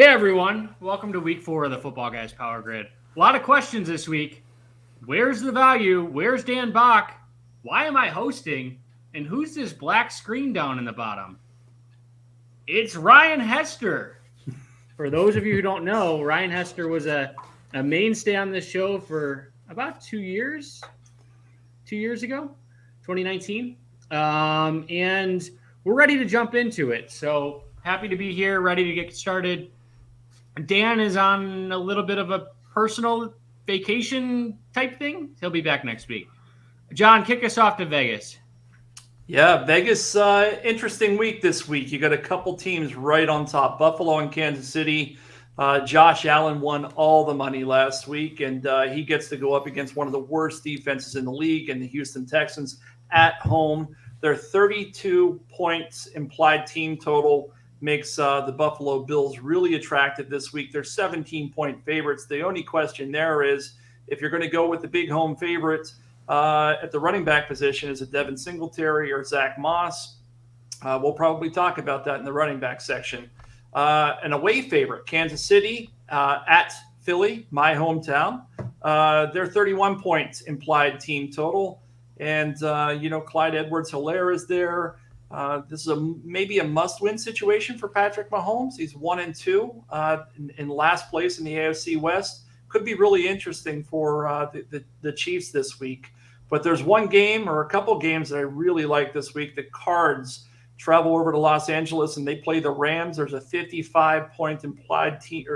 Hey everyone, welcome to week 4 of the Football Guys Power Grid. A lot of questions this week. Where's the value? Where's Dan Bach? Why am I hosting? And who's this black screen down in the bottom? It's Ryan Hester. For those of you who don't know, Ryan Hester was a mainstay on this show for about 2 years. 2 years ago, 2019. And we're ready to jump into it. So happy to be here, ready to get started. Dan is on a little bit of a personal vacation type thing. He'll be back next week. John, kick us off to Vegas. Yeah, Vegas, interesting week this week. You got a couple teams right on top, Buffalo and Kansas City. Josh Allen won all the money last week, and he gets to go up against one of the worst defenses in the league, and the Houston Texans at home. Their 32 points implied team total makes the Buffalo Bills really attractive this week. They're 17-point favorites. The only question there is if you're going to go with the big home favorites at the running back position, is it Devin Singletary or Zach Moss? We'll probably talk about that in the running back section. An away favorite, Kansas City at Philly, my hometown. They're 31 points implied team total. And, Clyde Edwards-Helaire is there. This is maybe a must-win situation for Patrick Mahomes. He's 1-2 in last place in the AFC West. Could be really interesting for the Chiefs this week. But there's one game or a couple games that I really like this week. The Cards travel over to Los Angeles and they play the Rams. There's a 55-point implied team,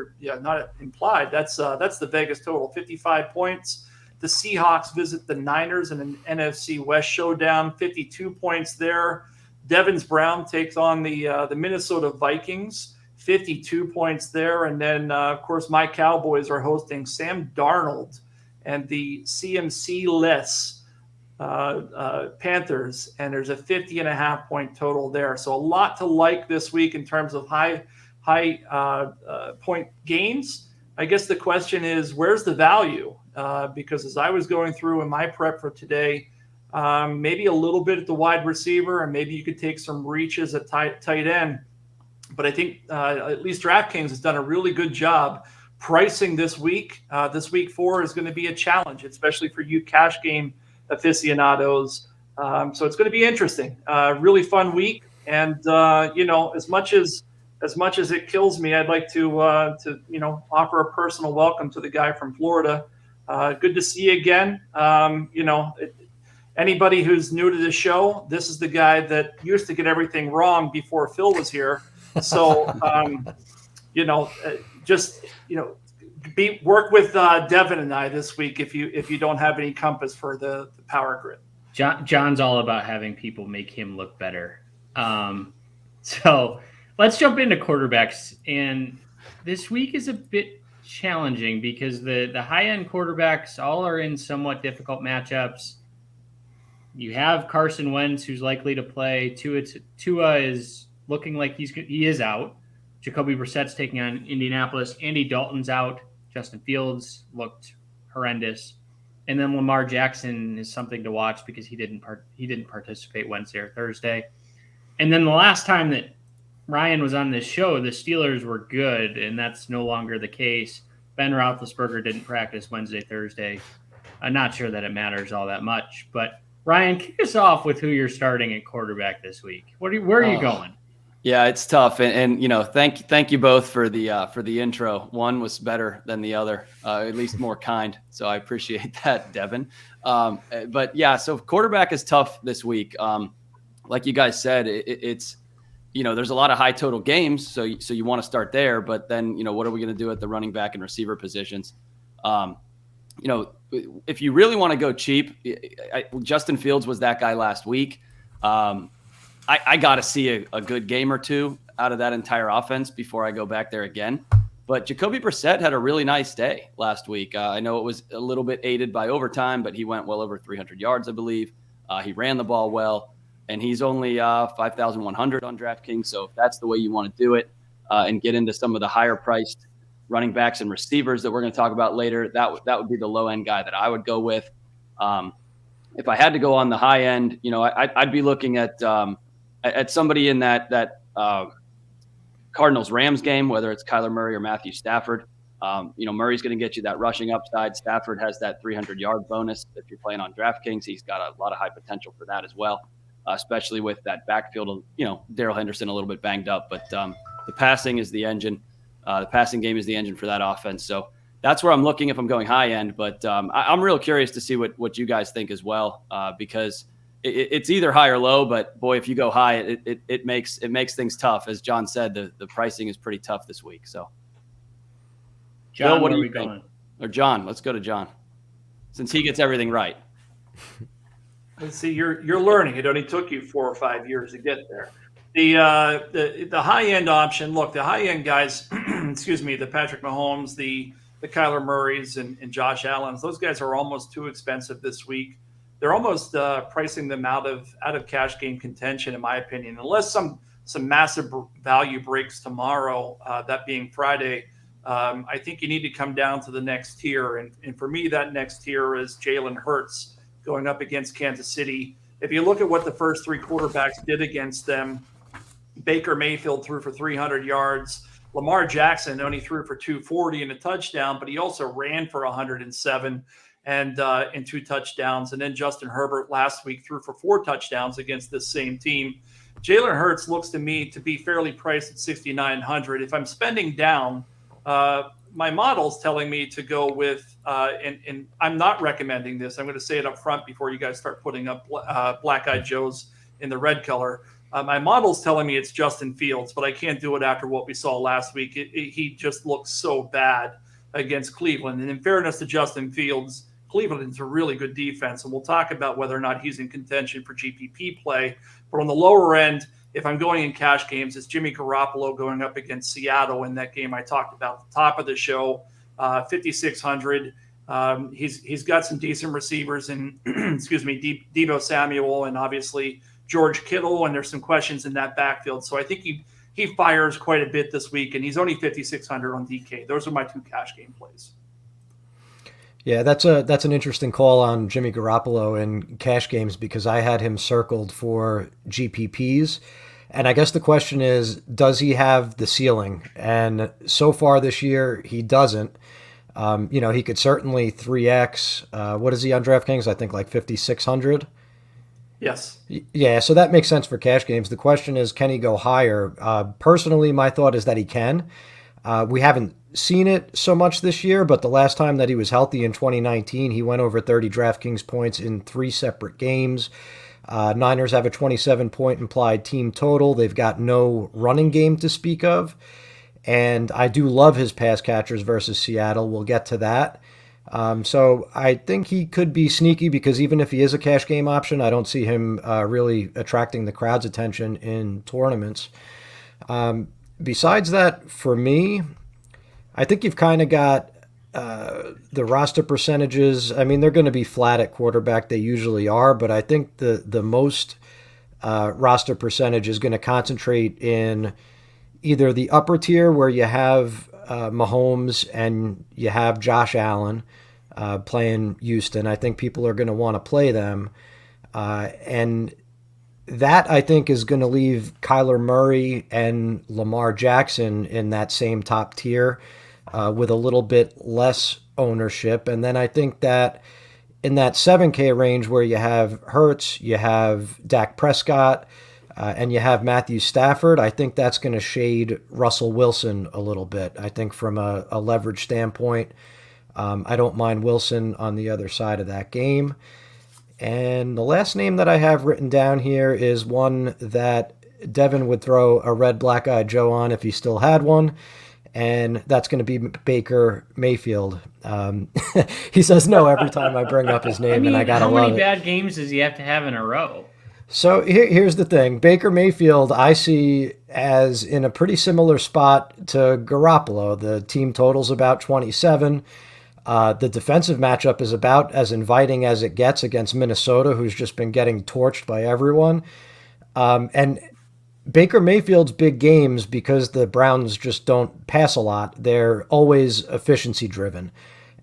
not implied. That's the Vegas total, 55 points. The Seahawks visit the Niners in an NFC West showdown, 52 points there. Devins Brown takes on the Minnesota Vikings, 52 points there. And then, of course, my Cowboys are hosting Sam Darnold and the CMC-less Panthers, and there's a 50.5-point total there. So a lot to like this week in terms of high point gains. I guess the question is, where's the value? Because as I was going through in my prep for today, maybe a little bit at the wide receiver, and maybe you could take some reaches at tight end. But I think at least DraftKings has done a really good job pricing this week. This week 4 is going to be a challenge, especially for you cash game aficionados. So it's going to be interesting. Really fun week. And, as much as it kills me, I'd like to offer a personal welcome to the guy from Florida. Good to see you again. Anybody who's new to the show, this is the guy that used to get everything wrong before Phil was here. So, work with Devin and I this week if you don't have any compass for the power grid. John's all about having people make him look better. So let's jump into quarterbacks. And this week is a bit challenging because the high-end quarterbacks all are in somewhat difficult matchups. You have Carson Wentz, who's likely to play. Tua is looking like he is out. Jacoby Brissett's taking on Indianapolis. Andy Dalton's out. Justin Fields looked horrendous. And then Lamar Jackson is something to watch because he didn't participate Wednesday or Thursday. And then the last time that Ryan was on this show, the Steelers were good, and that's no longer the case. Ben Roethlisberger didn't practice Wednesday, Thursday. I'm not sure that it matters all that much, but Ryan, kick us off with who you're starting at quarterback this week. Where are you going? Yeah, it's tough, and thank you both for the intro. One was better than the other, at least more kind. So I appreciate that, Devin. But yeah, so quarterback is tough this week. Like you guys said, it's there's a lot of high total games, so you want to start there. But then what are we going to do at the running back and receiver positions? If you really want to go cheap, Justin Fields was that guy last week. I got to see a good game or two out of that entire offense before I go back there again. But Jacoby Brissett had a really nice day last week. I know it was a little bit aided by overtime, but he went well over 300 yards, I believe. He ran the ball well, and he's only 5,100 on DraftKings. So if that's the way you want to do it and get into some of the higher-priced running backs and receivers that we're going to talk about later, that would be the low-end guy that I would go with. If I had to go on the high end, I'd be looking at somebody in that Cardinals-Rams game, whether it's Kyler Murray or Matthew Stafford. Murray's going to get you that rushing upside. Stafford has that 300-yard bonus. If you're playing on DraftKings, he's got a lot of high potential for that as well, especially with that backfield. Darrell Henderson a little bit banged up, but the passing is the engine. The passing game is the engine for that offense. So that's where I'm looking if I'm going high end. But I'm real curious to see what you guys think as well, because it's either high or low. But boy, if you go high, it makes things tough. As John said, the pricing is pretty tough this week. So, John, Bill, what where are we you think? going? Or John, let's go to John, since he gets everything right. Let's see, you're learning. It only took you 4 or 5 years to get there. The high end option. Look, the high end guys. Excuse me. The Patrick Mahomes, the Kyler Murrays, and Josh Allen's. Those guys are almost too expensive this week. They're almost pricing them out of cash game contention, in my opinion, unless some massive value breaks tomorrow. That being Friday. I think you need to come down to the next tier. And for me, that next tier is Jalen Hurts going up against Kansas City. If you look at what the first 3 quarterbacks did against them, Baker Mayfield threw for 300 yards. Lamar Jackson only threw for 240 and a touchdown, but he also ran for 107 and 2 touchdowns. And then Justin Herbert last week threw for 4 touchdowns against this same team. Jalen Hurts looks to me to be fairly priced at 6,900. If I'm spending down, my model's telling me to go with, and I'm not recommending this. I'm going to say it up front before you guys start putting up Black-Eyed Joes in the red color. My model's telling me it's Justin Fields, but I can't do it after what we saw last week. He just looks so bad against Cleveland. And in fairness to Justin Fields, Cleveland's a really good defense, and we'll talk about whether or not he's in contention for GPP play. But on the lower end, if I'm going in cash games, it's Jimmy Garoppolo going up against Seattle in that game I talked about at the top of the show, 5,600. He's got some decent receivers in, Deebo Samuel and obviously George Kittle, and there's some questions in that backfield. So I think he fires quite a bit this week, and he's only 5,600 on DK. Those are my 2 cash game plays. Yeah, that's an interesting call on Jimmy Garoppolo in cash games because I had him circled for GPPs. And I guess the question is, does he have the ceiling? And so far this year, he doesn't. He could certainly 3X. What is he on DraftKings? I think like 5,600. Yes. Yeah, so that makes sense for cash games. The question is, can he go higher? Personally, my thought is that he can. We haven't seen it so much this year, but the last time that he was healthy in 2019, he went over 30 DraftKings points in 3 separate games. Niners have a 27-point implied team total. They've got no running game to speak of. And I do love his pass catchers versus Seattle. We'll get to that. So I think he could be sneaky because even if he is a cash game option, I don't see him really attracting the crowd's attention in tournaments. Besides that, for me, I think you've kind of got the roster percentages. I mean, they're going to be flat at quarterback. They usually are, but I think the most roster percentage is going to concentrate in either the upper tier where you have Mahomes and you have Josh Allen playing Houston. I think people are going to want to play them. And that, I think, is going to leave Kyler Murray and Lamar Jackson in that same top tier with a little bit less ownership. And then I think that in that 7K range where you have Hurts, you have Dak Prescott, and you have Matthew Stafford, I think that's going to shade Russell Wilson a little bit. I think from a leverage standpoint, I don't mind Wilson on the other side of that game. And the last name that I have written down here is one that Devin would throw a red Black-Eyed Joe on if he still had one, and that's going to be Baker Mayfield. He says no every time I bring up his name, and I got to love it. How many bad games does he have to have in a row? So here's the thing. Baker Mayfield, I see as in a pretty similar spot to Garoppolo. The team total's about 27. The defensive matchup is about as inviting as it gets against Minnesota, who's just been getting torched by everyone. And Baker Mayfield's big games, because the Browns just don't pass a lot, they're always efficiency driven.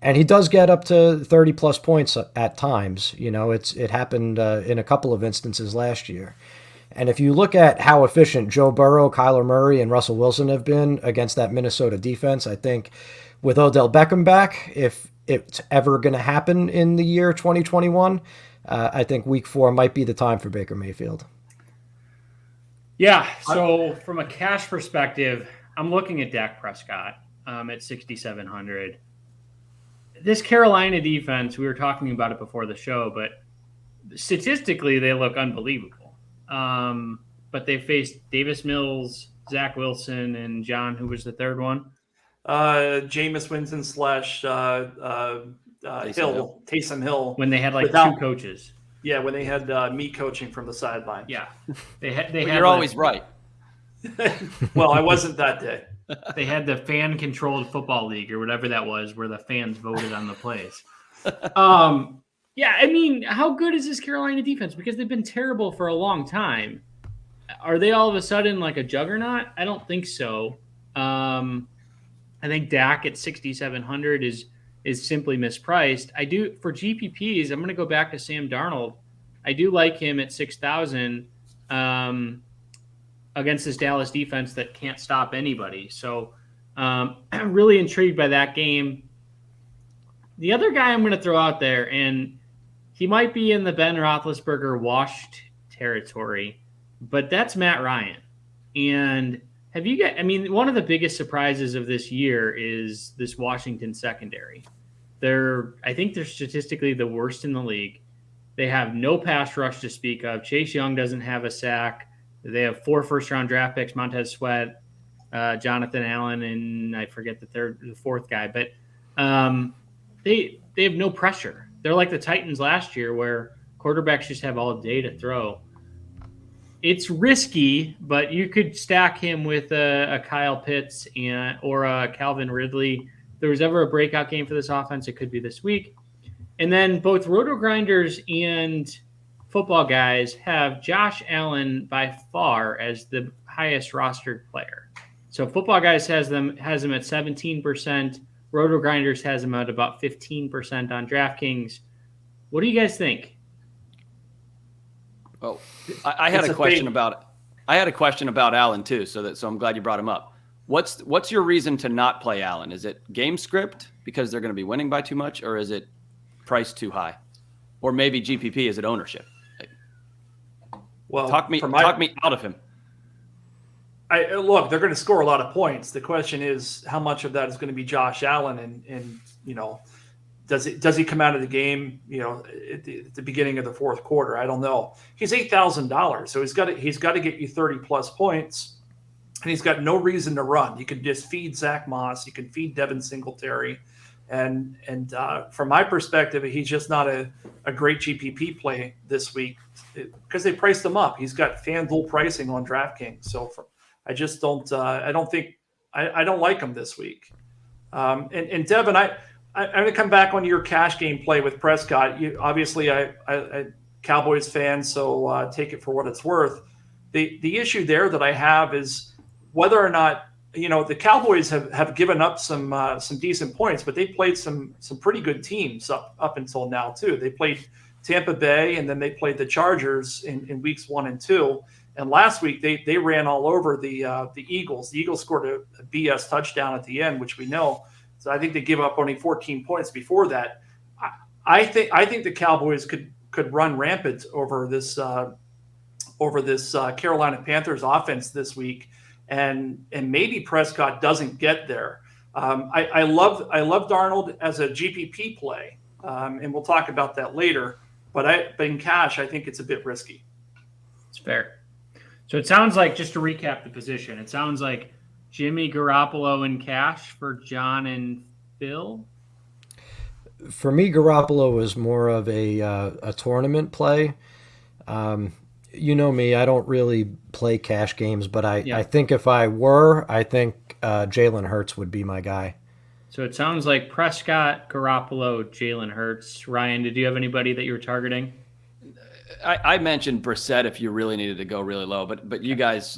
And he does get up to 30-plus points at times. You know, it happened in a couple of instances last year. And if you look at how efficient Joe Burrow, Kyler Murray, and Russell Wilson have been against that Minnesota defense, I think with Odell Beckham back, if it's ever going to happen in the year 2021, I think week 4 might be the time for Baker Mayfield. Yeah, so from a cash perspective, I'm looking at Dak Prescott at 6,700. This Carolina defense, we were talking about it before the show, but statistically they look unbelievable. But they faced Davis Mills, Zach Wilson, and John, who was the third one? Jameis Winston / Taysom Hill. When they had like 2 coaches. Yeah, when they had me coaching from the sideline. Yeah, you're always right. Well, I wasn't that day. They had the fan-controlled football league or whatever that was, where the fans voted on the plays. Yeah, I mean, how good is this Carolina defense? Because they've been terrible for a long time. Are they all of a sudden like a juggernaut? I don't think so. I think Dak at 6,700 is simply mispriced. I do for GPPs. I'm going to go back to Sam Darnold. I do like him at 6,000 against this Dallas defense that can't stop anybody. So I'm really intrigued by that game. The other guy I'm going to throw out there, and he might be in the Ben Roethlisberger washed territory, but that's Matt Ryan. And have you got, I mean, one of the biggest surprises of this year is this Washington secondary. I think they're statistically the worst in the league. They have no pass rush to speak of. Chase Young doesn't have a sack. They have 4 first-round draft picks, Montez Sweat, Jonathan Allen, and I forget the fourth guy. But they have no pressure. They're like the Titans last year where quarterbacks just have all day to throw. It's risky, but you could stack him with a Kyle Pitts or a Calvin Ridley. If there was ever a breakout game for this offense, it could be this week. And then both RotoGrinders and Footballguys have Josh Allen by far as the highest rostered player. So Footballguys has him at 17%. RotoGrinders has him at about 15% on DraftKings. What do you guys think? Well, I had a question about Allen too, so I'm glad you brought him up. What's your reason to not play Allen? Is it game script because they're going to be winning by too much, or is it price too high, or maybe GPP? Is it ownership? Well, talk me out of him. Look, they're going to score a lot of points. The question is how much of that is going to be Josh Allen, and you know, does he come out of the game, you know, at the beginning of the fourth quarter? I don't know. He's $8,000, so he's got to get you 30+ points, and he's got no reason to run. You could just feed Zach Moss, you can feed Devin Singletary, and from my perspective, he's just not a great GPP play this week because they priced him up. He's got FanDuel pricing on DraftKings, so I just don't. I don't like him this week. And Devin, I'm going to come back on your cash game play with Prescott. Obviously, I Cowboys fan, so take it for what it's worth. The issue there that I have is whether or not, you know, the Cowboys have given up some decent points, but they played some pretty good teams up until now too. They played Tampa Bay, and then they played the Chargers in weeks 1 and 2. And last week they ran all over the Eagles. The Eagles scored a BS touchdown at the end, which we know. So I think they give up only 14 points before that. I think the Cowboys could run rampant over this Carolina Panthers offense this week, and maybe Prescott doesn't get there. I love Darnold as a GPP play, and we'll talk about that later. But in cash, I think it's a bit risky. It's fair. So it sounds like, just to recap the position, it sounds like Jimmy Garoppolo in cash for John and Phil. For me, Garoppolo is more of a tournament play. You know me, I don't really play cash games, but I think if I were, I think Jalen Hurts would be my guy. So it sounds like Prescott, Garoppolo, Jalen Hurts. Ryan, did you have anybody that you were targeting? I mentioned Brissett if you really needed to go really low, but you guys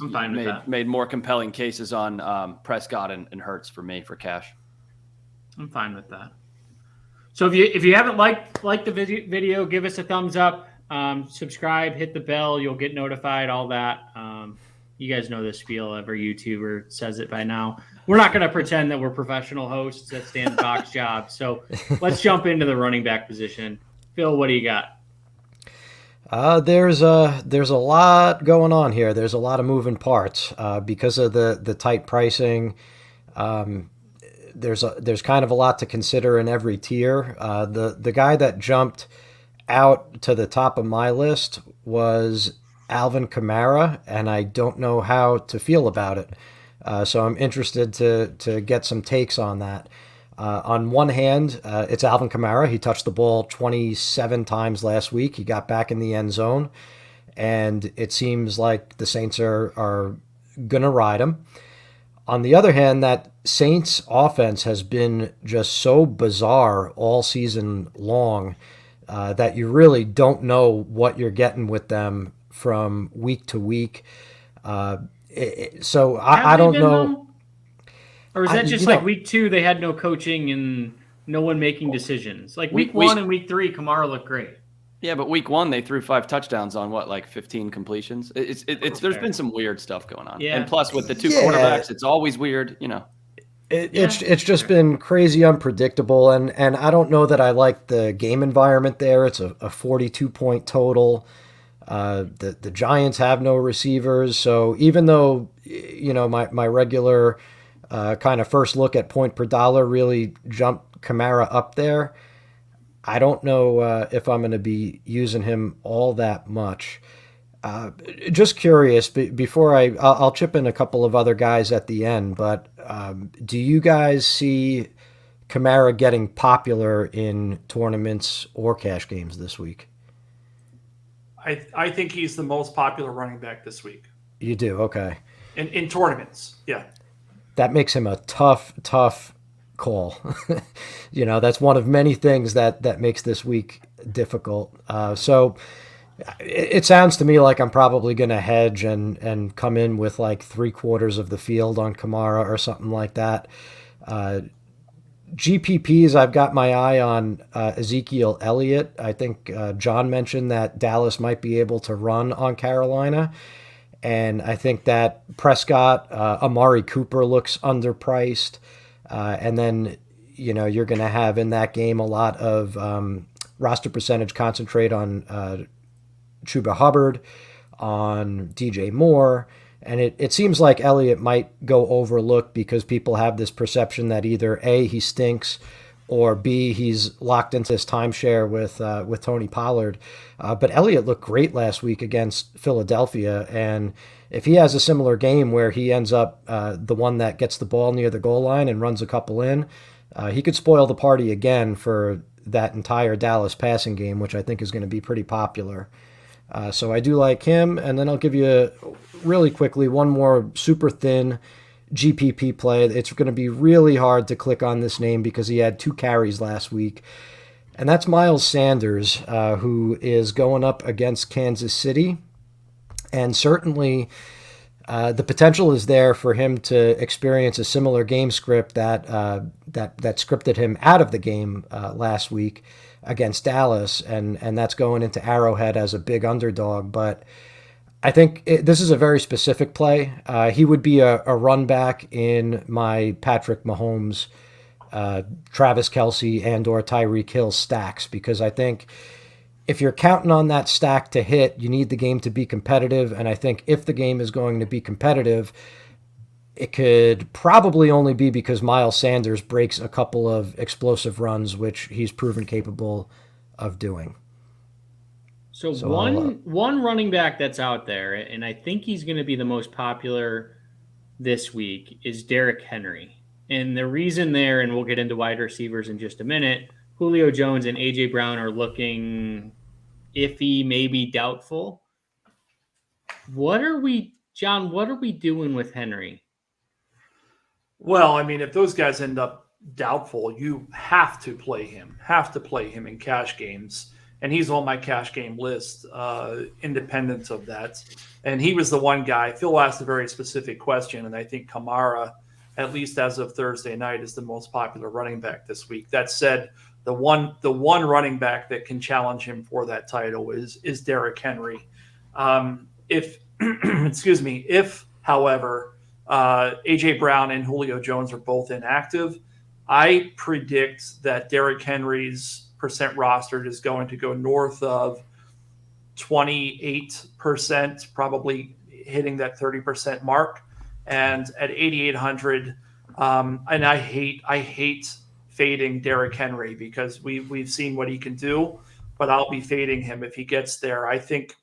made more compelling cases on Prescott and Hurts for me for cash. I'm fine with that. So if you haven't liked the video, give us a thumbs up. Subscribe, hit the bell. You'll get notified, all that. You guys know this spiel. Every YouTuber says it by now. We're not going to pretend that we're professional hosts at Stan Bach's job. So let's jump into the running back position. Phil, what do you got? There's a lot going on here. There's a lot of moving parts because of the tight pricing. There's kind of a lot to consider in every tier. The guy that jumped out to the top of my list was Alvin Kamara, and I don't know how to feel about it. So I'm interested to get some takes on that. On one hand, it's Alvin Kamara. He touched the ball 27 times last week. He got back in the end zone, and it seems like the Saints are going to ride him. On the other hand, that Saints offense has been just so bizarre all season long that you really don't know what you're getting with them from week to week. So I don't know. Or is that just like week 2, they had no coaching and no one making decisions? Like week 1 and week 3, Kamara looked great. Yeah, but week 1 they threw 5 touchdowns on like 15 completions. There's been some weird stuff going on. Yeah. And plus with the 2 quarterbacks, it's always weird, It's just been crazy unpredictable, and I don't know that I like the game environment there. It's a 42-point total. The Giants have no receivers, so even though my regular kind of first look at point per dollar really jumped Kamara up there, I don't know if I'm going to be using him all that much. Just curious, before I'll chip in a couple of other guys at the end, but do you guys see Kamara getting popular in tournaments or cash games this week? I think he's the most popular running back this week. You do? Okay. In tournaments, yeah. That makes him a tough call. That's one of many things that makes this week difficult. So it sounds to me like I'm probably going to hedge and come in with like 3/4 of the field on Kamara or something like that. GPPs, I've got my eye on Ezekiel Elliott. I think John mentioned that Dallas might be able to run on Carolina. And I think that Prescott, Amari Cooper looks underpriced. And then, you're going to have in that game a lot of roster percentage concentrate on Chuba Hubbard, on DJ Moore. And it seems like Elliott might go overlooked because people have this perception that either A, he stinks, or B, he's locked into this timeshare with Tony Pollard. But Elliott looked great last week against Philadelphia, and if he has a similar game where he ends up the one that gets the ball near the goal line and runs a couple in, he could spoil the party again for that entire Dallas passing game, which I think is going to be pretty popular. So I do like him, and then I'll give you really quickly one more super thin GPP play. It's going to be really hard to click on this name because he had 2 carries last week, and that's Miles Sanders, who is going up against Kansas City, and certainly the potential is there for him to experience a similar game script that scripted him out of the game last week against Dallas, and that's going into Arrowhead as a big underdog. But I think this is a very specific play. He would be a run back in my Patrick Mahomes, Travis Kelce, and or Tyreek Hill stacks, because I think if you're counting on that stack to hit, you need the game to be competitive. And I think if the game is going to be competitive, it could probably only be because Miles Sanders breaks a couple of explosive runs, which he's proven capable of doing. So one running back that's out there, and I think he's going to be the most popular this week, is Derrick Henry. And the reason there, and we'll get into wide receivers in just a minute, Julio Jones and A.J. Brown are looking iffy, maybe doubtful. John, what are we doing with Henry? Well, I mean, if those guys end up doubtful, you have to play him in cash games. And he's on my cash game list, independent of that. And he was the one guy. Phil asked a very specific question, and I think Kamara, at least as of Thursday night, is the most popular running back this week. That said, the one running back that can challenge him for that title is Derrick Henry. If excuse me, if however AJ Brown and Julio Jones are both inactive, I predict that Derrick Henry's percent rostered is going to go north of 28%, probably hitting that 30% mark. And at 8,800, and I hate fading Derrick Henry because we've seen what he can do, but I'll be fading him if he gets there. I think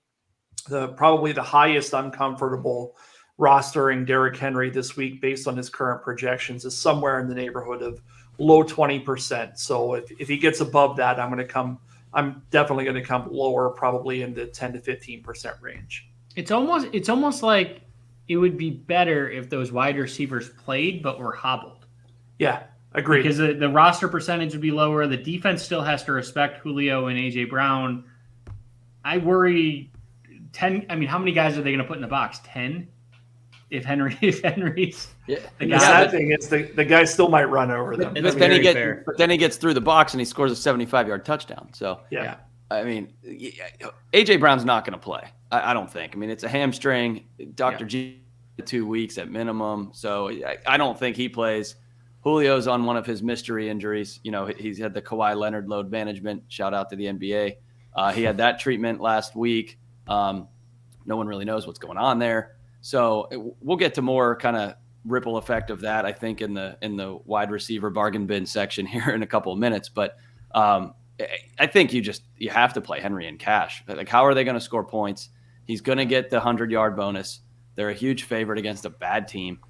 probably the highest I'm comfortable rostering Derrick Henry this week based on his current projections is somewhere in the neighborhood of low 20%. So if he gets above that, I'm definitely going to come lower, probably in the 10 to 15% range. It's almost like it would be better if those wide receivers played but were hobbled. Yeah, agreed. Because the roster percentage would be lower. The defense still has to respect Julio and AJ Brown. I worry 10. I mean, how many guys are they going to put in the box? 10? If Henry's the sad thing is the guy still might run over them. But then he gets through the box and he scores a 75-yard touchdown. So yeah. I mean, AJ Brown's not going to play. I don't think. I mean, it's a hamstring. Dr. G 2 weeks at minimum. So I don't think he plays. Julio's on one of his mystery injuries. You know, he's had the Kawhi Leonard load management. Shout out to the NBA. He had that treatment last week. No one really knows what's going on there. So we'll get to more kind of ripple effect of that, I think, in the wide receiver bargain bin section here in a couple of minutes. But I think you have to play Henry in cash. Like, how are they going to score points? He's going to get the 100-yard bonus. They're a huge favorite against a bad team.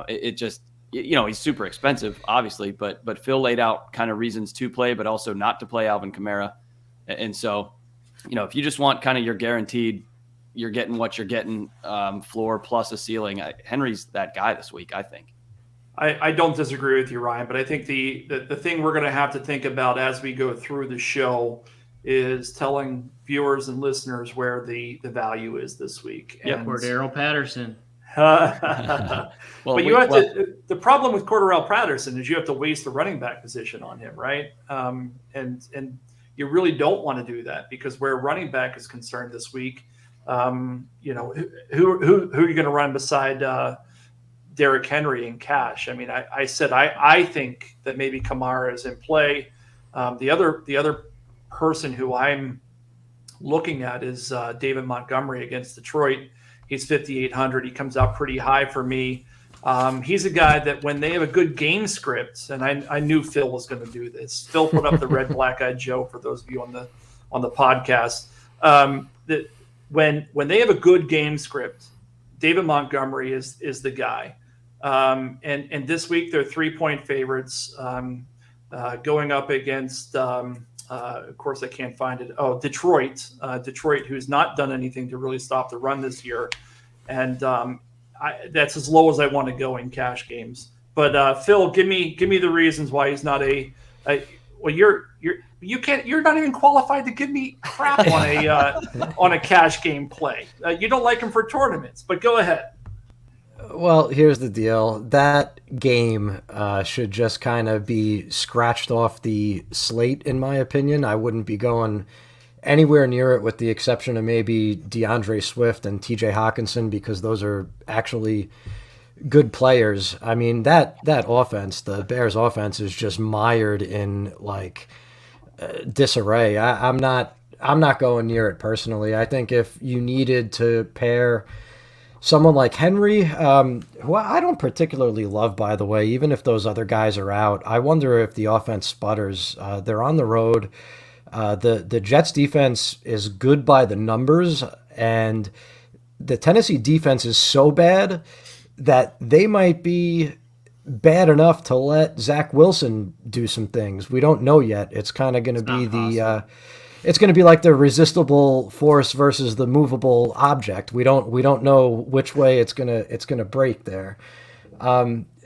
He's super expensive, obviously, but Phil laid out kind of reasons to play, but also not to play Alvin Kamara. And so, if you just want kind of your guaranteed, you're getting what you're getting, floor plus a ceiling, Henry's that guy this week, I think. I don't disagree with you, Ryan, but I think the thing we're going to have to think about as we go through the show is telling viewers and listeners where the value is this week. Yeah, Cordero Patterson. The problem with Cordero Patterson is you have to waste the running back position on him, right? And you really don't want to do that because where running back is concerned this week, who are you going to run beside Derrick Henry in cash? I mean, I said I think that maybe Kamara is in play. The other person who I'm looking at is David Montgomery against Detroit. He's 5,800. He comes out pretty high for me. He's a guy that when they have a good game script, and I knew Phil was going to do this. Phil put up the red black-eyed Joe for those of you on the podcast. That when they have a good game script, David Montgomery is the guy. And this week they're 3-point favorites going up against. Of course, I can't find it. Oh, Detroit, who's not done anything to really stop the run this year, and that's as low as I want to go in cash games. But Phil, give me the reasons why he's not you're not even qualified to give me crap on a cash game play. You don't like him for tournaments, but go ahead. Well, here's the deal. That game should just kind of be scratched off the slate, in my opinion. I wouldn't be going anywhere near it with the exception of maybe DeAndre Swift and TJ Hawkinson because those are actually good players. I mean, that offense, the Bears offense, is just mired in disarray. I'm not going near it personally. I think if you needed to pair someone like Henry, who I don't particularly love, by the way, even if those other guys are out, I wonder if the offense sputters. They're on the road. The Jets defense is good by the numbers, and the Tennessee defense is so bad that they might be bad enough to let Zach Wilson do some things. We don't know yet. It's kind of going to be it's going to be like the resistible force versus the movable object. We don't know which way it's going to break there.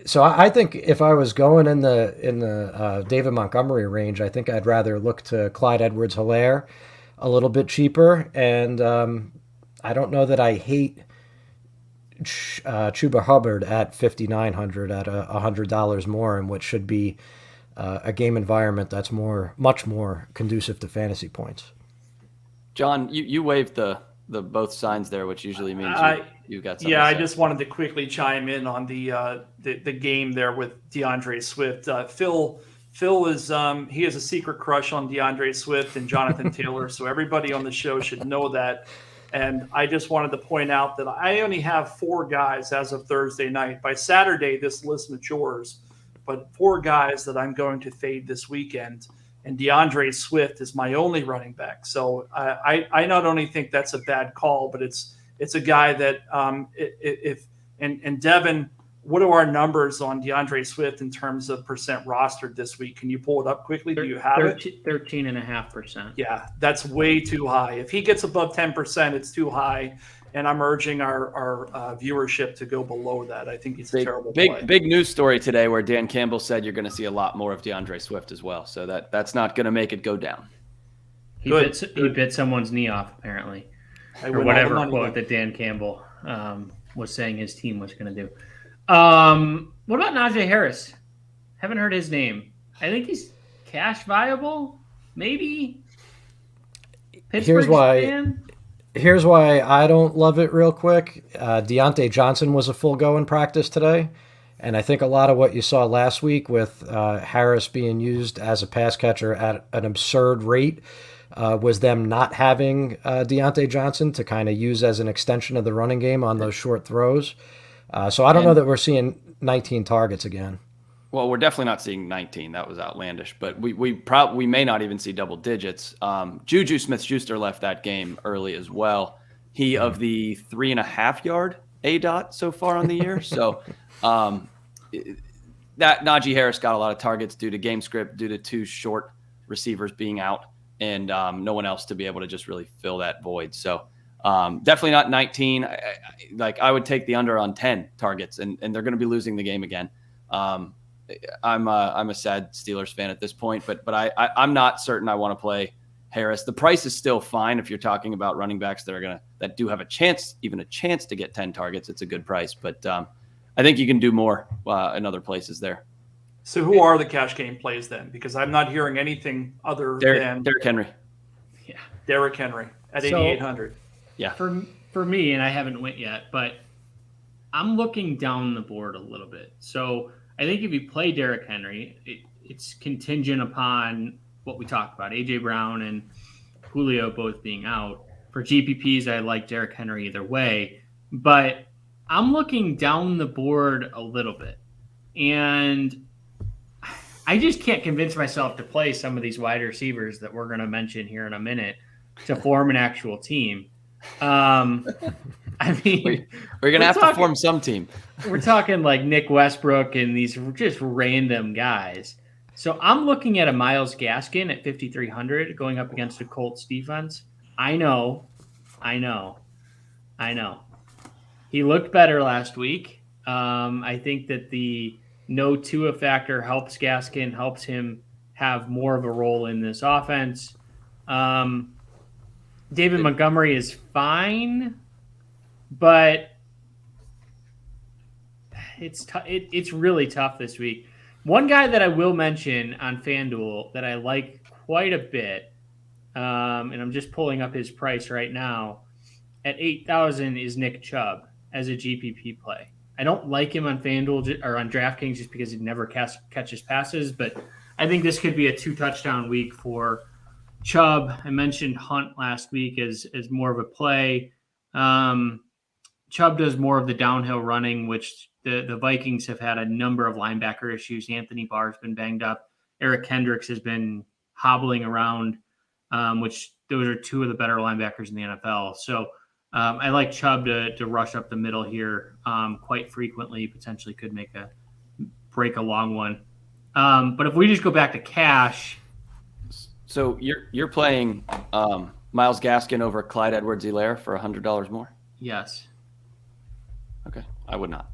So I think if I was going in the David Montgomery range, I think I'd rather look to Clyde Edwards-Helaire a little bit cheaper. And I don't know that I hate Chuba Hubbard at 5,900 at $100 more in what should be a game environment that's much more conducive to fantasy points. John, you waved the both signs there, which usually means you got something. Yeah, I just wanted to quickly chime in on the game there with DeAndre Swift. Phil is he has a secret crush on DeAndre Swift and Jonathan Taylor, so everybody on the show should know that. And I just wanted to point out that I only have 4 guys as of Thursday night. By Saturday, this list matures, but 4 guys that I'm going to fade this weekend. And DeAndre Swift is my only running back. So I not only think that's a bad call, but it's a guy that and Devin, what are our numbers on DeAndre Swift in terms of percent rostered this week? Can you pull it up quickly? Do you have it? 13.5%. Yeah, that's way too high. If he gets above 10%, it's too high. And I'm urging our viewership to go below that. I think he's a terrible play. Big news story today where Dan Campbell said you're going to see a lot more of DeAndre Swift as well. So that's not going to make it go down. He bit someone's knee off, apparently. Or whatever quote that Dan Campbell was saying his team was going to do. What about Najee Harris? Haven't heard his name. I think he's cash viable, maybe. Here's why I don't love it real quick. Deontay Johnson was a full go in practice today. And I think a lot of what you saw last week with Harris being used as a pass catcher at an absurd rate was them not having Deontay Johnson to kind of use as an extension of the running game on those short throws. So I don't know that we're seeing 19 targets again. Well, we're definitely not seeing 19. That was outlandish. But we may not even see double digits. Juju Smith-Schuster left that game early as well. He of the 3.5-yard ADOT so far on the year. So that Najee Harris got a lot of targets due to game script, due to 2 short receivers being out, and no one else to be able to just really fill that void. So definitely not 19. I would take the under on 10 targets, and they're going to be losing the game again. I'm a sad Steelers fan at this point, but I'm not certain I want to play Harris. The price is still fine if you're talking about running backs that do have a chance to get 10 targets. It's a good price, but I think you can do more in other places there. So who are the cash game plays then? Because I'm not hearing anything other than Derrick Henry. Yeah, Derrick Henry at 8,800. Yeah, for me, and I haven't went yet, but I'm looking down the board a little bit. So I think if you play Derrick Henry, it's contingent upon what we talked about, A.J. Brown and Julio both being out. For GPPs, I like Derrick Henry either way. But I'm looking down the board a little bit. And I just can't convince myself to play some of these wide receivers that we're going to mention here in a minute to form an actual team. I mean, we're going to have to form some team. We're talking like Nick Westbrook and these just random guys. So I'm looking at a Myles Gaskin at 5,300 going up against the Colts defense. I know. He looked better last week. I think that the no Tua factor helps Gaskin, helps him have more of a role in this offense. David Montgomery is fine, but it's really tough this week. One guy that I will mention on FanDuel that I like quite a bit, and I'm just pulling up his price right now, at 8,000 is Nick Chubb as a GPP play. I don't like him on FanDuel or on DraftKings just because he never catches passes, but I think this could be a 2-touchdown week for Chubb. I mentioned Hunt last week as more of a play. Chubb does more of the downhill running, which the Vikings have had a number of linebacker issues. Anthony Barr's been banged up. Eric Kendricks has been hobbling around, which those are 2 of the better linebackers in the NFL. So I like Chubb to rush up the middle here quite frequently. Potentially could break a long one. But if we just go back to cash. So you're playing Myles Gaskin over Clyde Edwards-Helaire for $100 more? Yes. Okay, I would not.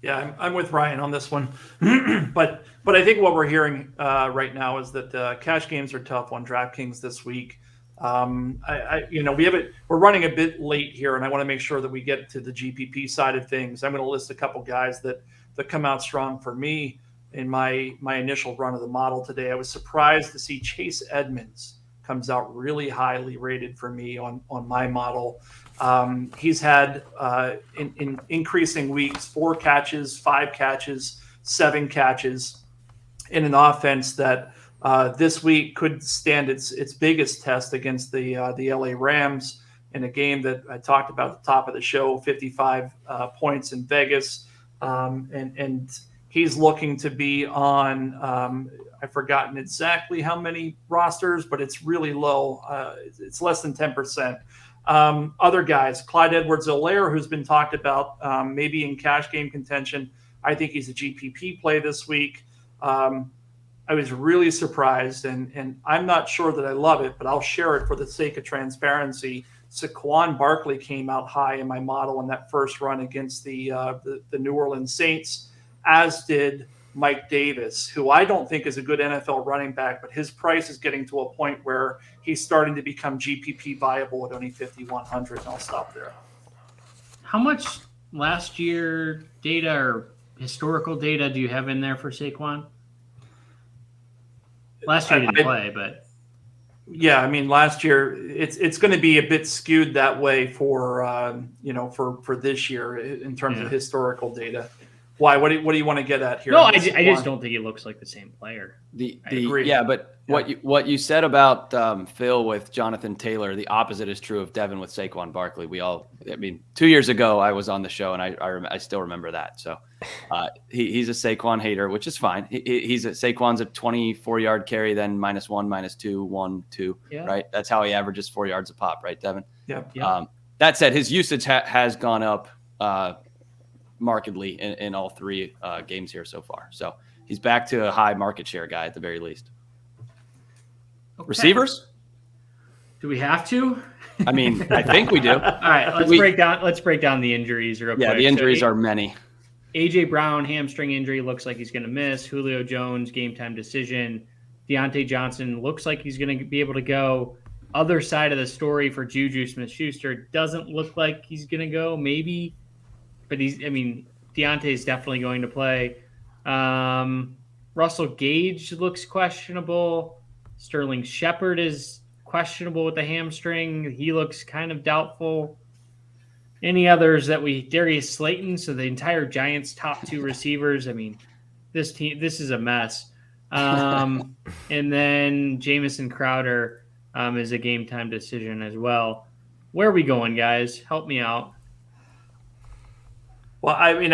Yeah, I'm with Ryan on this one, but I think what we're hearing right now is that cash games are tough on DraftKings this week. We're running a bit late here, and I want to make sure that we get to the GPP side of things. I'm going to list a couple guys that come out strong for me. in my initial run of the model today. I was surprised to see Chase Edmonds comes out really highly rated for me on my model. He's had in increasing weeks 4 catches, 5 catches, 7 catches in an offense that this week could stand its biggest test against the LA Rams in a game that I talked about at the top of the show, 55 points in Vegas. And he's looking to be on, I've forgotten exactly how many rosters, but it's really low. It's less than 10%. Other guys, Clyde Edwards-Helaire, who's been talked about maybe in cash game contention. I think he's a GPP play this week. I was really surprised, and I'm not sure that I love it, but I'll share it for the sake of transparency. Saquon Barkley came out high in my model in that first run against the New Orleans Saints, as did Mike Davis, who I don't think is a good NFL running back, but his price is getting to a point where he's starting to become GPP viable at only 5,100, and I'll stop there. How much last year data or historical data do you have in there for Saquon? Last year he didn't play, but yeah, I mean, last year it's going to be a bit skewed that way for for this year in terms of historical data. Why? What do you want to get at here? No, I just don't think he looks like the same player. I agree. Yeah, but what you said about Phil with Jonathan Taylor, the opposite is true of Devin with Saquon Barkley. 2 years ago I was on the show and I still remember that. So he's a Saquon hater, which is fine. Saquon's a 24-yard carry, then -1, -2, 1, 2. Yeah. Right. That's how he averages 4 yards a pop, right, Devin? Yeah. That said, his usage has gone up markedly in all 3 games here so far. So he's back to a high market share guy at the very least. Okay. Receivers? Do we have to? I mean, I think we do. All right, let's break down the injuries real quick. Yeah, the injuries are many. AJ Brown, hamstring injury, looks like he's going to miss. Julio Jones, game time decision. Deontay Johnson looks like he's going to be able to go. Other side of the story for Juju Smith-Schuster, doesn't look like he's going to go, maybe. But Deontay's definitely going to play. Russell Gage looks questionable. Sterling Shepard is questionable with the hamstring. He looks kind of doubtful. Any others Darius Slayton, so the entire Giants' top 2 receivers. I mean, this is a mess. And then Jamison Crowder is a game time decision as well. Where are we going, guys? Help me out. Well, I mean,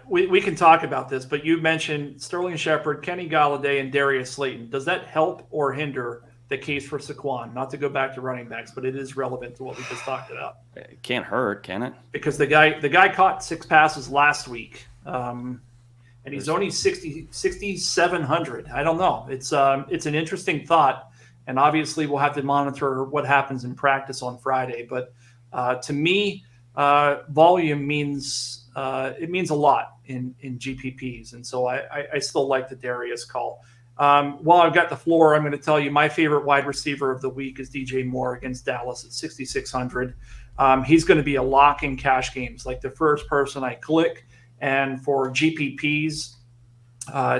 we can talk about this, but you mentioned Sterling Shepard, Kenny Golladay, and Darius Slayton. Does that help or hinder the case for Saquon? Not to go back to running backs, but it is relevant to what we just talked about. It can't hurt, can it? Because the guy caught 6 passes last week, and he's only 6,700. I don't know. It's an interesting thought, and obviously we'll have to monitor what happens in practice on Friday. But to me, volume means a lot in GPPs, and so I still like the Darius call. While I've got the floor, I'm going to tell you my favorite wide receiver of the week is DJ Moore against Dallas at 6,600. He's going to be a lock in cash games, like the first person I click. And for GPPs,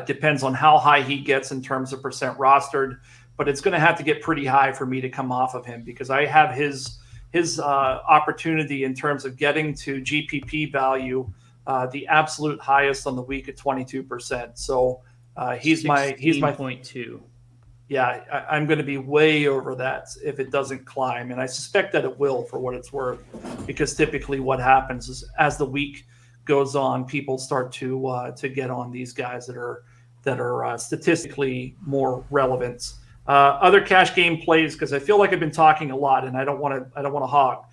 depends on how high he gets in terms of percent rostered, but it's going to have to get pretty high for me to come off of him because I have his opportunity in terms of getting to GPP value, the absolute highest on the week at 22%. So he's my 0.2. Yeah, I'm going to be way over that if it doesn't climb, and I suspect that it will for what it's worth, because typically what happens is as the week goes on, people start to get on these guys that are statistically more relevant. Other cash game plays, because I feel like I've been talking a lot and I don't want to hog.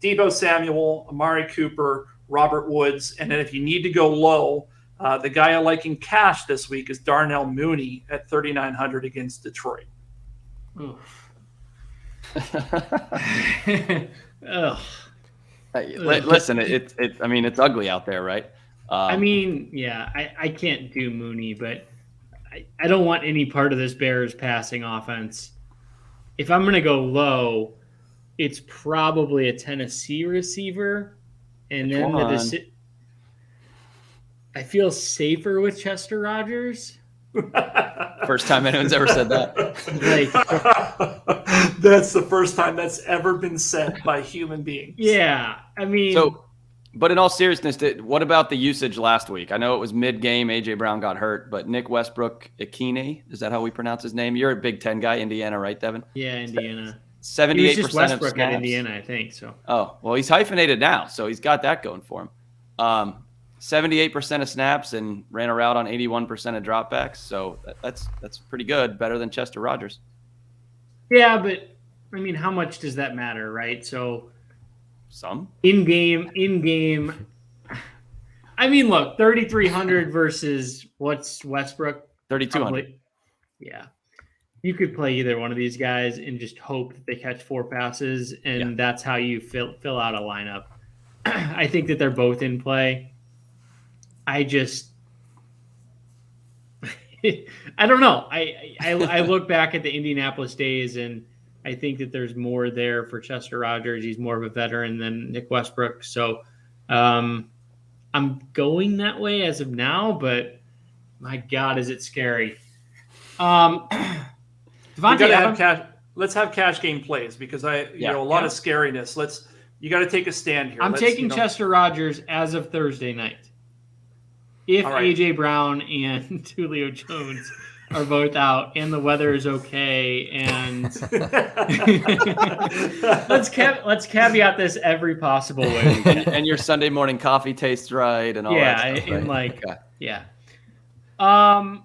Deebo Samuel, Amari Cooper, Robert Woods, and then if you need to go low, the guy I like in cash this week is Darnell Mooney at 3,900 against Detroit. Listen, it's ugly out there, right? I can't do Mooney, but I don't want any part of this Bears passing offense. If I'm going to go low, it's probably a Tennessee receiver, and then I feel safer with Chester Rogers. First time anyone's ever said that. That's the first time that's ever been said by human beings. Yeah, I mean. So, but in all seriousness, what about the usage last week? I know it was mid-game. A.J. Brown got hurt, but Nick Westbrook-Ikhine, is that how we pronounce his name? You're a Big Ten guy, Indiana, right, Devin? Yeah, Indiana. 78% he was just Westbrook of snaps. at Indiana, I think. So. Oh, well, he's hyphenated now, so he's got that going for him. 78% of snaps and ran a route on 81% of dropbacks. So that's pretty good, better than Chester Rogers. Yeah, but I mean, how much does that matter, right? So some in game. I mean, look, 3,300 versus what's Westbrook? 3,200. Yeah. You could play either one of these guys and just hope that they catch 4 passes, and that's how you fill out a lineup. I think that they're both in play. I don't know. I look back at the Indianapolis days, and I think that there's more there for Chester Rogers. He's more of a veteran than Nick Westbrook. So I'm going that way as of now, but my God, is it scary. Devontae have cash. Let's have cash game plays because a lot of scariness. You got to take a stand here. I'm taking Chester Rogers as of Thursday night. If A.J. Brown and Julio Jones are both out and the weather is okay, and let's caveat this every possible way. And your Sunday morning coffee tastes right and all that stuff.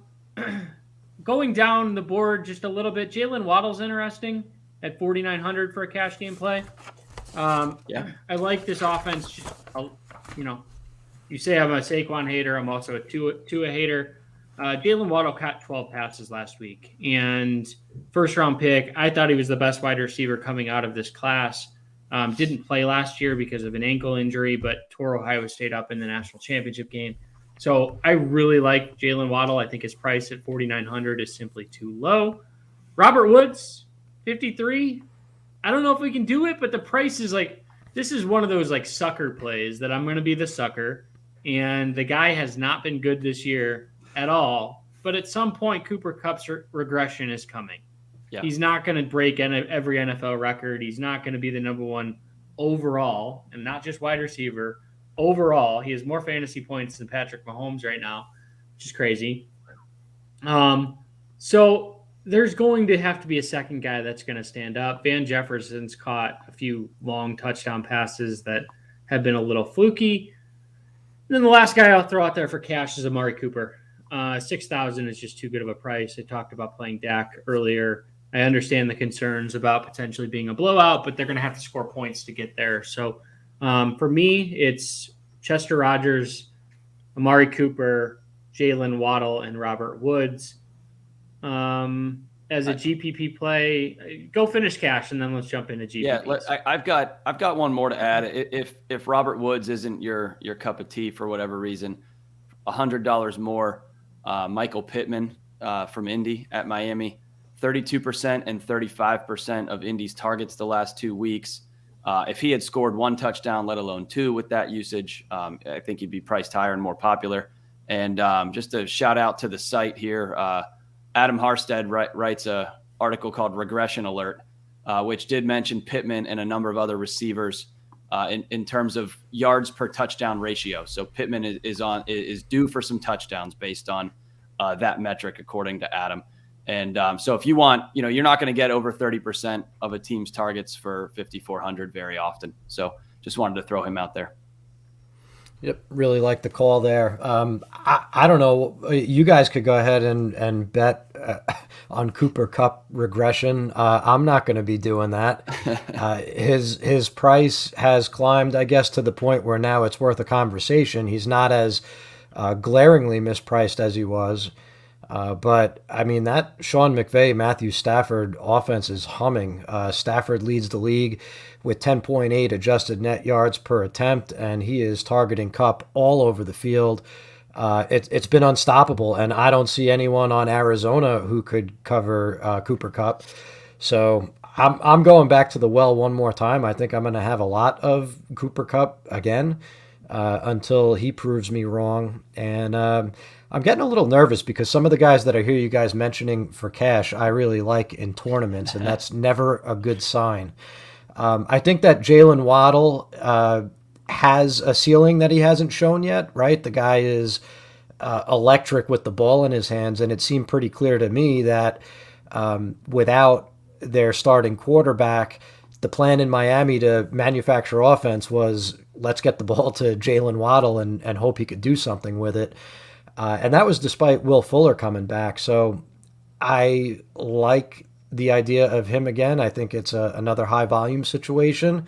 Going down the board just a little bit, Jaylen Waddle's interesting at 4,900 for a cash game play. I like this offense. You say I'm a Saquon hater. I'm also a Tua hater. Jaylen Waddle caught 12 passes last week, and first-round pick. I thought he was the best wide receiver coming out of this class. Didn't play last year because of an ankle injury, but tore Ohio State up in the national championship game. So I really like Jaylen Waddle. I think his price at 4,900 is simply too low. Robert Woods, 53. I don't know if we can do it, but the price is this is one of those sucker plays that I'm going to be the sucker. And the guy has not been good this year at all. But at some point, Cooper Kupp's regression is coming. Yeah. He's not going to break every NFL record. He's not going to be the number one overall, and not just wide receiver. Overall, he has more fantasy points than Patrick Mahomes right now, which is crazy. So there's going to have to be a second guy that's going to stand up. Van Jefferson's caught a few long touchdown passes that have been a little fluky. And then the last guy I'll throw out there for cash is Amari Cooper. 6,000 is just too good of a price. I talked about playing Dak earlier. I understand the concerns about potentially being a blowout, but they're going to have to score points to get there. So for me, it's Chester Rogers, Amari Cooper, Jaylen Waddle, and Robert Woods. As a GPP play, go finish cash, and then let's jump into GPP. Yeah, I've got one more to add. If Robert Woods isn't your cup of tea for whatever reason, $100 more. Michael Pittman from Indy at Miami, 32% and 35% of Indy's targets the last 2 weeks. If he had scored 1 touchdown, let alone 2 with that usage, I think he'd be priced higher and more popular. And just a shout out to the site here. Adam Harstead writes an article called Regression Alert, which did mention Pittman and a number of other receivers in terms of yards per touchdown ratio. So Pittman is due for some touchdowns based on that metric, according to Adam. And so if you want, you're not going to get over 30% of a team's targets for 5,400 very often. So just wanted to throw him out there. Yep, really like the call there. I don't know. You guys could go ahead and bet on Cooper Kupp regression. I'm not going to be doing that. His price has climbed, I guess, to the point where now it's worth a conversation. He's not as glaringly mispriced as he was. But, I mean, that Sean McVay, Matthew Stafford offense is humming. Stafford leads the league with 10.8 adjusted net yards per attempt, and he is targeting Kupp all over the field. It's been unstoppable, and I don't see anyone on Arizona who could cover Cooper Kupp. So I'm going back to the well one more time. I think I'm going to have a lot of Cooper Kupp again. until he proves me wrong. And I'm getting a little nervous because some of the guys that I hear you guys mentioning for cash, I really like in tournaments, and that's never a good sign. I think that Jaylen Waddle has a ceiling that he hasn't shown yet, right? The guy is electric with the ball in his hands, and it seemed pretty clear to me that without their starting quarterback, the plan in Miami to manufacture offense was let's get the ball to Jaylen Waddle and hope he could do something with it. And that was despite Will Fuller coming back. So I like the idea of him again. I think it's another high volume situation.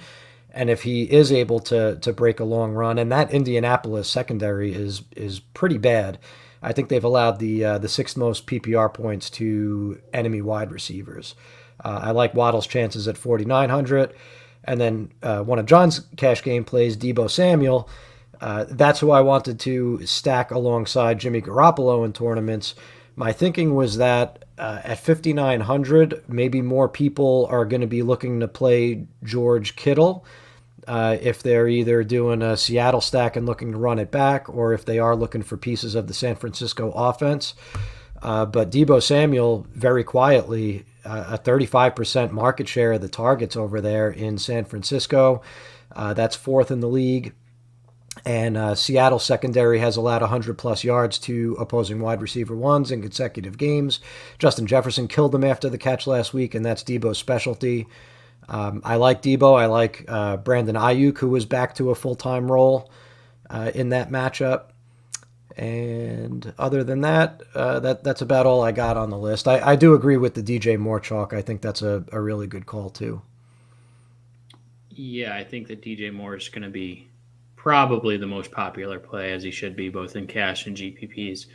And if he is able to break a long run, and that Indianapolis secondary is pretty bad. I think they've allowed the sixth most PPR points to enemy wide receivers. I like Waddle's chances at 4,900. And then one of John's cash game plays, Deebo Samuel. That's who I wanted to stack alongside Jimmy Garoppolo in tournaments. My thinking was that at 5,900, maybe more people are going to be looking to play George Kittle if they're either doing a Seattle stack and looking to run it back, or if they are looking for pieces of the San Francisco offense. But Deebo Samuel, very quietly, a 35% market share of the targets over there in San Francisco. That's fourth in the league. And Seattle secondary has allowed 100-plus yards to opposing wide receiver ones in consecutive games. Justin Jefferson killed them after the catch last week, and that's Deebo's specialty. I like Deebo. I like Brandon Ayuk, who was back to a full-time role in that matchup. And other than that, that's about all I got on the list. I do agree with the DJ Moore chalk. I think that's a really good call, too. Yeah, I think that DJ Moore is going to be probably the most popular play, as he should be, both in cash and GPPs.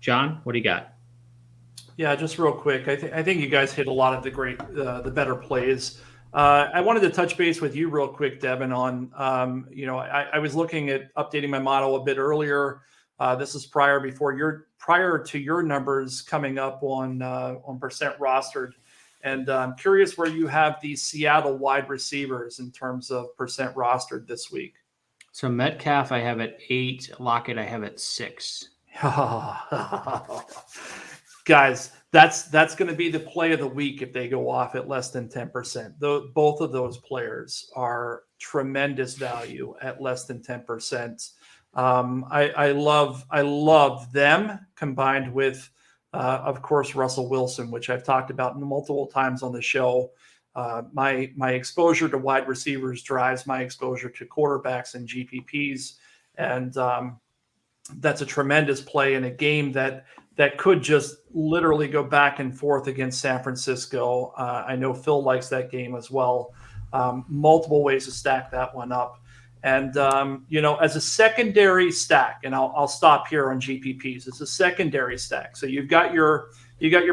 John, what do you got? Yeah, just real quick. I think you guys hit a lot of the better plays. I wanted to touch base with you real quick, Devin, on, I was looking at updating my model a bit earlier. This is prior to your numbers coming up on percent rostered. And I'm curious where you have these Seattle wide receivers in terms of percent rostered this week. So Metcalf I have at 8, Lockett I have at 6. Guys, that's going to be the play of the week if they go off at less than 10%. Both of those players are tremendous value at less than 10%. I love them combined with, of course, Russell Wilson, which I've talked about multiple times on the show. My exposure to wide receivers drives my exposure to quarterbacks and GPPs, and that's a tremendous play in a game that could just literally go back and forth against San Francisco. I know Phil likes that game as well. Multiple ways to stack that one up. And, as a secondary stack, and I'll stop here on GPPs, it's a secondary stack. So you've got your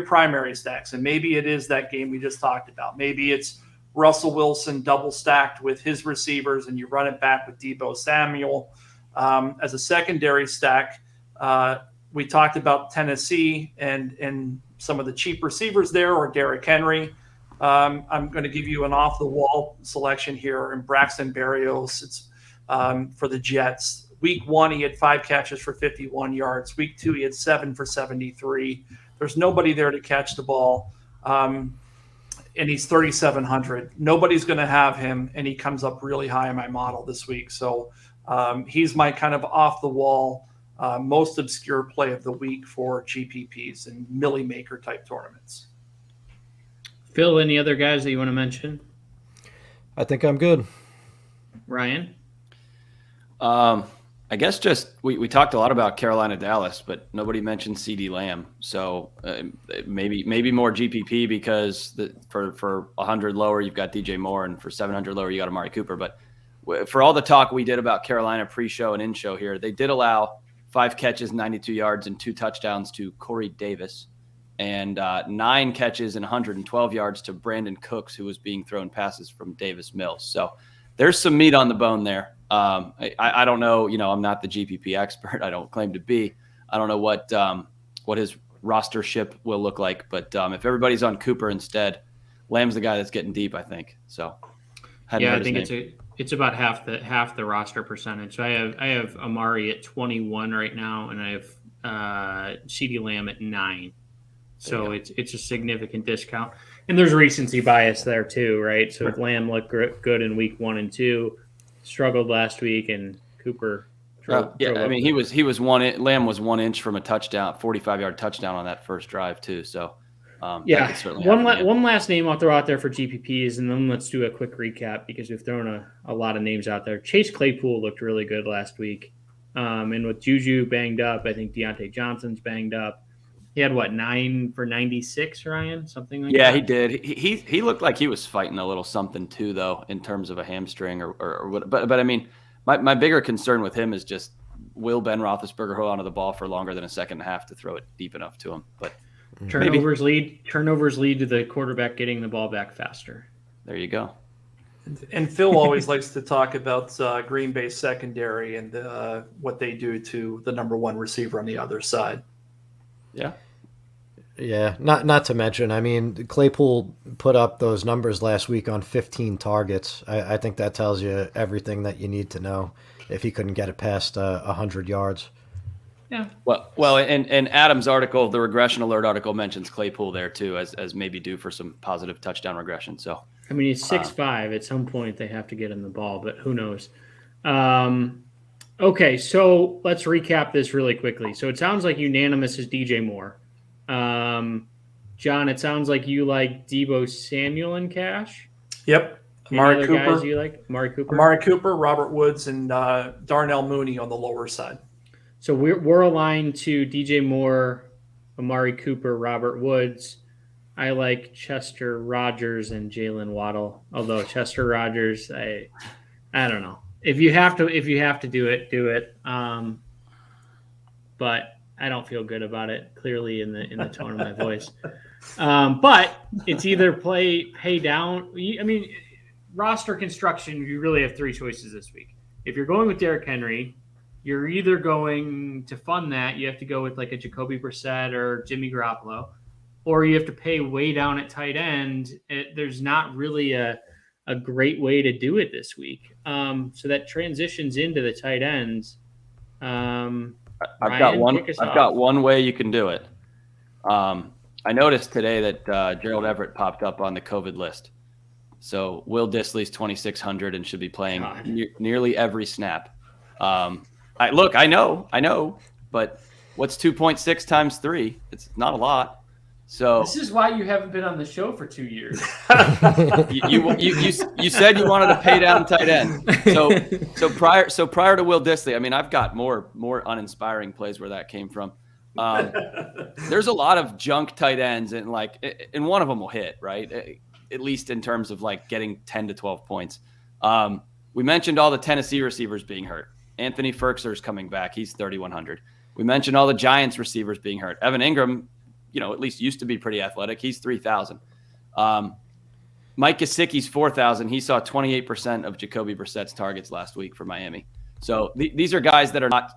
primary stacks, and maybe it is that game we just talked about. Maybe it's Russell Wilson double stacked with his receivers, and you run it back with Deebo Samuel. As a secondary stack, we talked about Tennessee and some of the cheap receivers there, or Derrick Henry. I'm going to give you an off-the-wall selection here in Braxton Berrios. It's for the Jets. Week 1, he had 5 catches for 51 yards. Week 2, he had 7 for 73. There's nobody there to catch the ball, and he's 3,700. Nobody's going to have him, and he comes up really high in my model this week. So he's my kind of off-the-wall, most obscure play of the week for GPPs and Millie Maker type tournaments. Phil, any other guys that you want to mention? I think I'm good. Ryan? I guess just we talked a lot about Carolina Dallas, but nobody mentioned CD Lamb. So maybe more GPP because for 100 lower you've got DJ Moore, and for 700 lower you got Amari Cooper. But for all the talk we did about Carolina pre-show and in-show here, they did allow 5 catches, 92 yards, and 2 touchdowns to Corey Davis, and 9 catches and 112 yards to Brandon Cooks, who was being thrown passes from Davis Mills. So there's some meat on the bone there. I don't know. I'm not the GPP expert. I don't claim to be. I don't know what his rostership will look like. But if everybody's on Cooper instead, Lamb's the guy that's getting deep, I think. So I think It's about half the roster percentage. So I have Amari at 21 right now, and I have CeeDee Lamb at 9. So it's a significant discount, and there's recency bias there too, right? So if Lamb looked good in week 1 and 2, struggled last week, and Cooper. Lamb was 1 inch from a touchdown, 45-yard touchdown on that first drive too. So one last name I'll throw out there for GPPs, and then let's do a quick recap because we've thrown a lot of names out there. Chase Claypool looked really good last week, and with Juju banged up, I think Deontay Johnson's banged up. He had 9 for 96, Ryan, something like that. Yeah, he did. He looked like he was fighting a little something too, though, in terms of a hamstring or what. But I mean, my bigger concern with him is just, will Ben Roethlisberger hold onto the ball for longer than a second and a half to throw it deep enough to him? But turnovers lead to the quarterback getting the ball back faster. There you go. And Phil always likes to talk about Green Bay's secondary and what they do to the number 1 receiver on the other side. Yeah. Not to mention, I mean, Claypool put up those numbers last week on 15 targets. I think that tells you everything that you need to know if he couldn't get it past 100 yards. Yeah. Well, and Adam's article, the regression alert article, mentions Claypool there too as maybe due for some positive touchdown regression. So I mean, he's 6'5". At some point, they have to get him the ball, but who knows? Okay, so let's recap this really quickly. So it sounds like unanimous is DJ Moore. John, it sounds like you like Deebo Samuel in cash. Yep. Amari Cooper. Guys you like? Amari Cooper, Robert Woods, and Darnell Mooney on the lower side. So we're aligned to DJ Moore, Amari Cooper, Robert Woods. I like Chester Rogers and Jaylen Waddle. Although Chester Rogers, I don't know. If you have to do it, do it. But I don't feel good about it. Clearly in the tone of my voice. But it's either pay down. I mean, roster construction. You really have 3 choices this week. If you're going with Derrick Henry, you're either going to fund that. You have to go with like a Jacoby Brissett or Jimmy Garoppolo, or you have to pay way down at tight end. There's not really a great way to do it this week. So that transitions into the tight ends. I've got one way you can do it. I noticed today that Gerald Everett popped up on the COVID list. So Will Dissly's 2,600 and should be playing nearly every snap. I know, but what's 2.6 times 3? It's not a lot. So this is why you haven't been on the show for 2 years. you said you wanted to pay down tight end. So prior to Will Dissly, I mean, I've got more uninspiring plays where that came from. There's a lot of junk tight ends, and and one of them will hit, right? At least in terms of like getting 10 to 12 points. We mentioned all the Tennessee receivers being hurt. Anthony Ferkser's coming back. He's 3,100. We mentioned all the Giants receivers being hurt. Evan Engram, at least used to be pretty athletic. He's 3,000. Mike Gesicki's 4,000. He saw 28% of Jacoby Brissett's targets last week for Miami. So these are guys that are not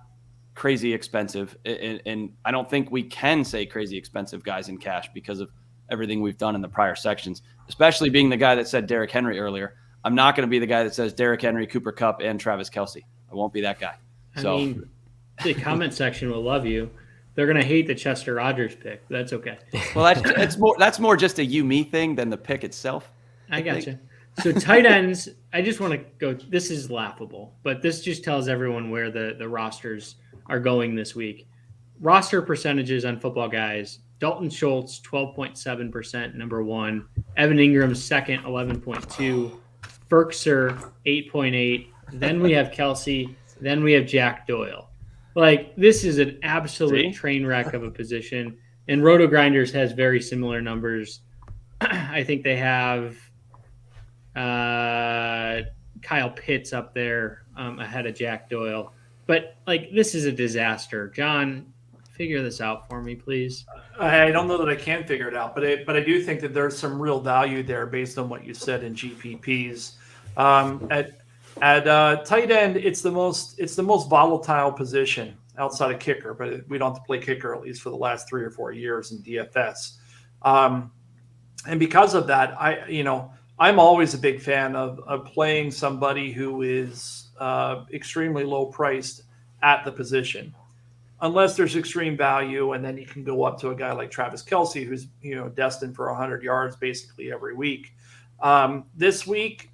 crazy expensive. And I don't think we can say crazy expensive guys in cash because of everything we've done in the prior sections, especially being the guy that said Derrick Henry earlier. I'm not going to be the guy that says Derrick Henry, Cooper Kupp, and Travis Kelce. I won't be that guy. I mean, the comment section will love you. They're going to hate the Chester Rogers pick. That's okay. Well, that's more just a you-me thing than the pick itself. I gotcha. So tight ends, I just want to go. This is laughable, but this just tells everyone where the rosters are going this week. Roster percentages on Football Guys. Dalton Schultz, 12.7%, number 1. Evan Ingram, second, 11.2. Ferkser, 8.8. Then we have Kelce. Then we have Jack Doyle. This is an absolute train wreck of a position. And RotoGrinders has very similar numbers. I think they have Kyle Pitts up there ahead of Jack Doyle. But, this is a disaster. John, figure this out for me, please. I don't know that I can figure it out, but I do think that there's some real value there based on what you said in GPPs. At tight end, it's the most volatile position outside of kicker, but we don't have to play kicker at least for the last 3 or 4 years in DFS. And because of that, I'm always a big fan of playing somebody who is extremely low priced at the position, unless there's extreme value, and then you can go up to a guy like Travis Kelce, who's destined for 100 yards basically every week. This week,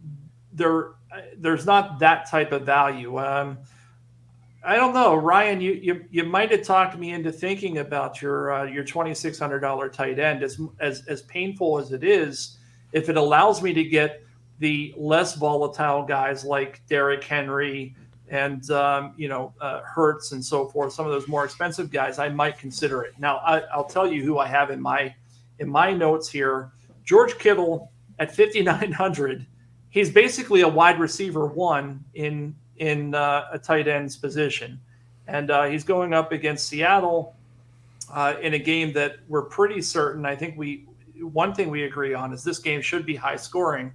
there's not that type of value. I don't know, Ryan. You might have talked me into thinking about your $2,600 tight end. As painful as it is, if it allows me to get the less volatile guys like Derrick Henry and Hurts and so forth, some of those more expensive guys, I might consider it. Now, I'll tell you who I have in my notes here. George Kittle at 5,900. He's basically a wide receiver one in a tight end's position, and he's going up against Seattle in a game that we're pretty certain. I think one thing we agree on is this game should be high scoring.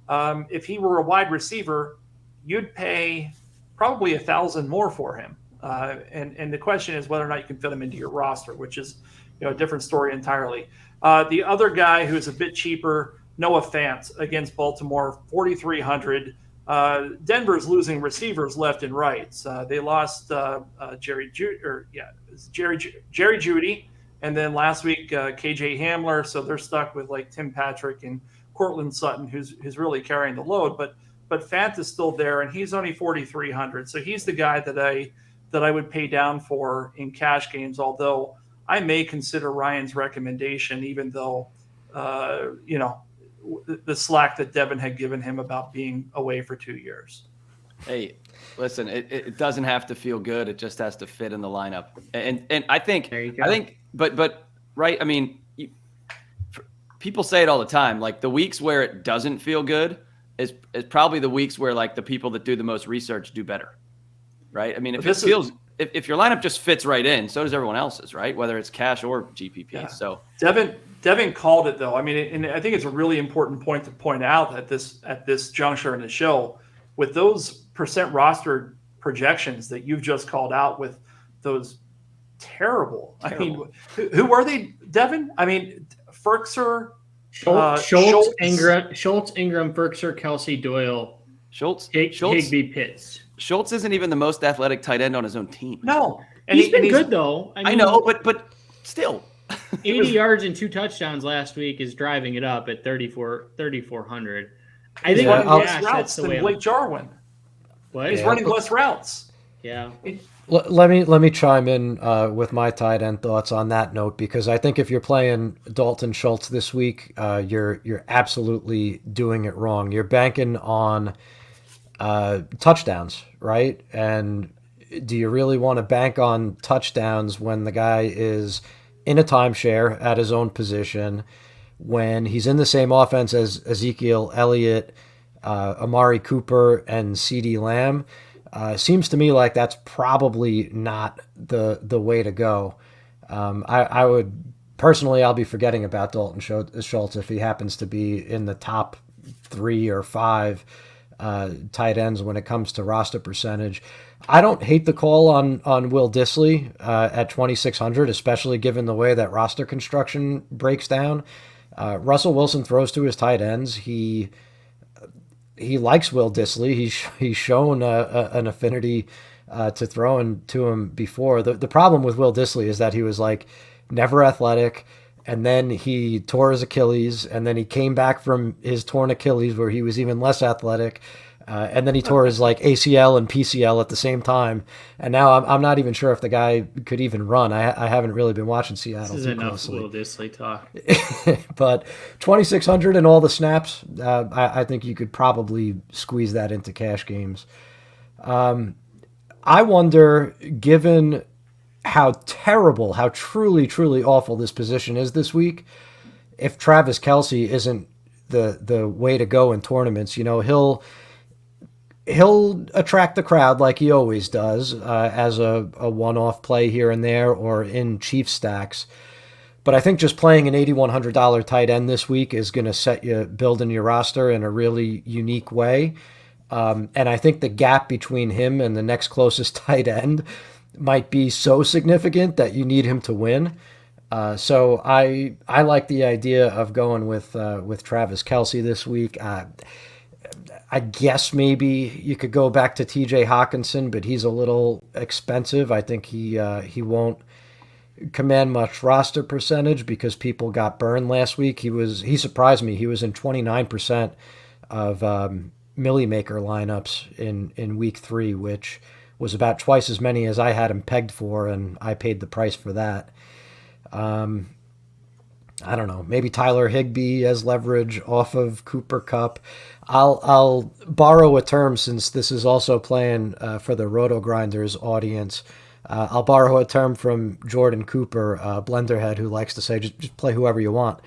If he were a wide receiver, you'd pay probably $1,000 more for him. And the question is whether or not you can fit him into your roster, which is a different story entirely. The other guy who's a bit cheaper, Noah Fant against Baltimore, 4,300. Denver's losing receivers left and right. They lost Jerry Jeudy, and then last week KJ Hamler. So they're stuck with like Tim Patrick and Cortland Sutton, who's really carrying the load. But Fant is still there, and he's only 4,300. So he's the guy that I would pay down for in cash games. Although I may consider Ryan's recommendation, even though the slack that Devin had given him about being away for 2 years. Hey, listen, it doesn't have to feel good. It just has to fit in the lineup. And I think, but right. I mean, people say it all the time. Like the weeks where it doesn't feel good is probably the weeks where like the people that do the most research do better. Right. I mean, if if your lineup just fits right in, so does everyone else's, right? Whether it's cash or GPP. Yeah. So Devin called it though. I mean, and I think it's a really important point to point out at this juncture in the show, with those percent roster projections that you've just called out, with those terrible. I mean, who are they, Devin? I mean, Ferkser, Schultz, Engram, Ferkser, Kelce, Doyle, Higbee, Pitts. Schultz isn't even the most athletic tight end on his own team. No, and he's been good though. I know, but still. 80 yards and two touchdowns last week is driving it up at 3,400. I think less routes than Blake Jarwin. What? He's running less routes. Yeah. Let me chime in with my tight end thoughts on that note, because I think if you're playing Dalton Schultz this week, you're absolutely doing it wrong. You're banking on touchdowns, right? And do you really want to bank on touchdowns when the guy is in a timeshare at his own position, when he's in the same offense as Ezekiel Elliott, Amari Cooper, and CeeDee Lamb? Seems to me like that's probably not the way to go. I would personally, I'll be forgetting about Dalton Schultz if he happens to be in the top 3 or 5 tight ends when it comes to roster percentage. I don't hate the call on Will Dissly at 2,600, especially given the way that roster construction breaks down. Russell Wilson throws to his tight ends. He likes Will Dissly. He's shown an affinity to throwing to him before. The problem with Will Dissly is that he was like never athletic, and then he tore his Achilles, and then he came back from his torn Achilles where he was even less athletic. And then he tore his like ACL and PCL at the same time, and now I'm not even sure if the guy could even run. I haven't really been watching Seattle too closely. This is enough Will Dissly talk. But 2,600 and all the snaps, I think you could probably squeeze that into cash games. I wonder, given how terrible, how truly awful this position is this week, if Travis Kelce isn't the way to go in tournaments. He'll attract the crowd like he always does as a one-off play here and there or in Chiefs stacks. But I think just playing an $8,100 tight end this week is going to set you building your roster in a really unique way. And I think the gap between him and the next closest tight end might be so significant that you need him to win. So I like the idea of going with Travis Kelce this week. I guess maybe you could go back to T.J. Hawkinson, but he's a little expensive. I think he won't command much roster percentage because people got burned last week. He surprised me. He was in 29% of Millie Maker lineups in week 3, which was about twice as many as I had him pegged for, and I paid the price for that. I don't know, maybe Tyler Higbee as leverage off of Cooper Kupp. I'll borrow a term since this is also playing for the RotoGrinders audience. I'll borrow a term from Jordan Cooper, Blenderhead, who likes to say just play whoever you want.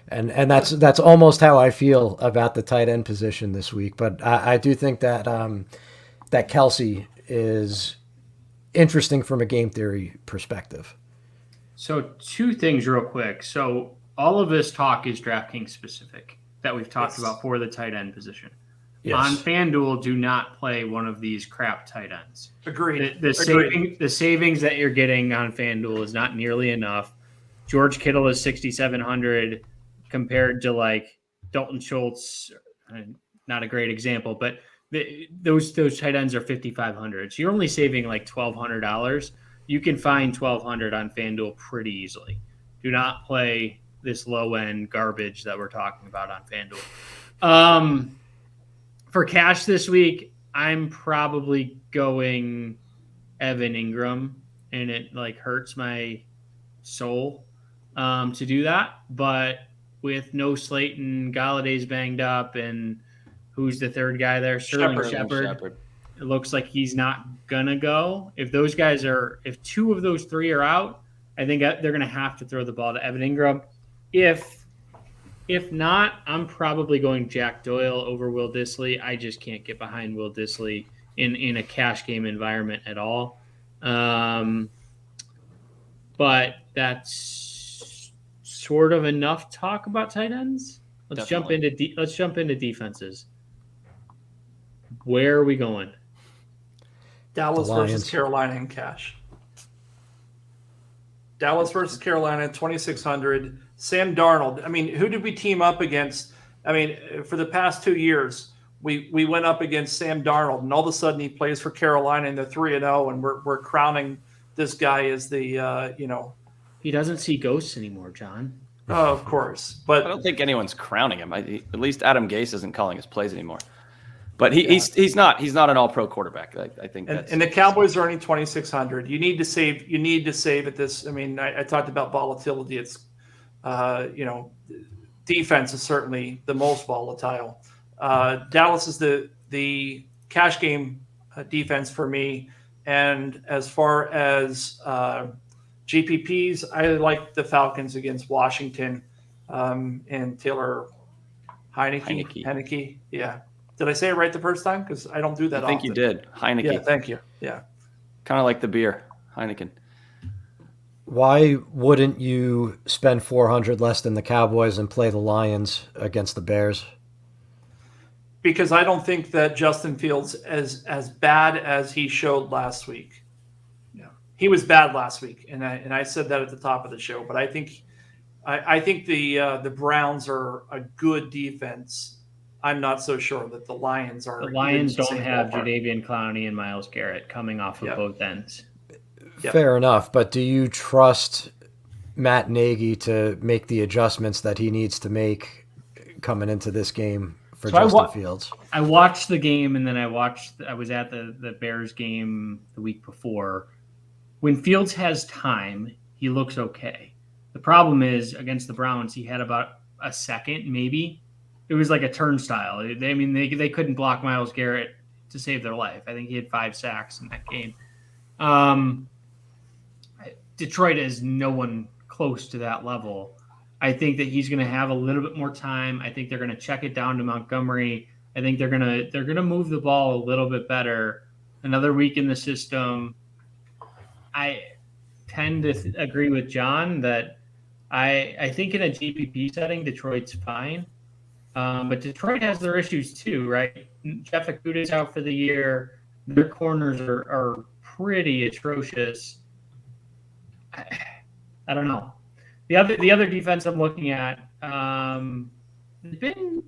And that's almost how I feel about the tight end position this week. But I do think that that Kelce is interesting from a game theory perspective. So 2 things real quick. So all of this talk is DraftKings specific that we've talked about for the tight end position. Yes. On FanDuel, do not play one of these crap tight ends. Agreed. The savings that you're getting on FanDuel is not nearly enough. George Kittle is 6,700 compared to like Dalton Schultz. Not a great example, but those tight ends are 5,500. So you're only saving like $1,200. You can find 1,200 on FanDuel pretty easily. Do not play this low end garbage that we're talking about on FanDuel. For cash this week, I'm probably going Evan Engram, and it like hurts my soul to do that. But with no Slate and Galladay's banged up, and who's the third guy there? Sterling Shepard. It looks like he's not gonna go. If 2 of those 3 are out, I think they're gonna have to throw the ball to Evan Engram. If not, I'm probably going Jack Doyle over Will Dissly. I just can't get behind Will Dissly in a cash game environment at all. But that's sort of enough talk about tight ends. Let's jump into defenses. Where are we going? Dallas versus Carolina in cash. Dallas versus Carolina, 2,600. Sam Darnold. I mean, who did we team up against? I mean, for the past 2 years, we went up against Sam Darnold, and all of a sudden he plays for Carolina, and they're 3-0, and we're crowning this guy as the He doesn't see ghosts anymore, John. Oh, of course, but I don't think anyone's crowning him. At least Adam Gase isn't calling his plays anymore. But he's not an all-pro quarterback. I think. And the Cowboys are earning 2,600. You need to save. You need to save at this. I mean, I talked about volatility. It's defense is certainly the most volatile. Dallas is the cash game defense for me. And as far as GPPs, I like the Falcons against Washington and Taylor Heineke. Yeah. Did I say it right the first time? Because I don't do that often. I think you did. Heineke. Yeah, thank you. Yeah. Kind of like the beer, Heineken. Why wouldn't you spend 400 less than the Cowboys and play the Lions against the Bears? Because I don't think that Justin Fields is as bad as he showed last week. Yeah, he was bad last week, and I said that at the top of the show. But I think the Browns are a good defense. I'm not so sure that the Lions are. The Lions don't have Jadeveon Clowney and Myles Garrett coming off of both ends. Yep. Fair enough, but do you trust Matt Nagy to make the adjustments that he needs to make coming into this game for Justin Fields? I watched the game, and then I was at the Bears game the week before. When Fields has time, he looks okay. The problem is against the Browns, he had about a second, maybe. It was like a turnstile. They couldn't block Myles Garrett to save their life. I think he had 5 sacks in that game. Detroit is no one close to that level. I think that he's going to have a little bit more time. I think they're going to check it down to Montgomery. I think they're going to move the ball a little bit better. Another week in the system. I tend to agree with John that I think in a GPP setting, Detroit's fine. But Detroit has their issues too, right? Jeff Okudah's out for the year. Their corners are pretty atrocious. I don't know. The other defense I'm looking at has been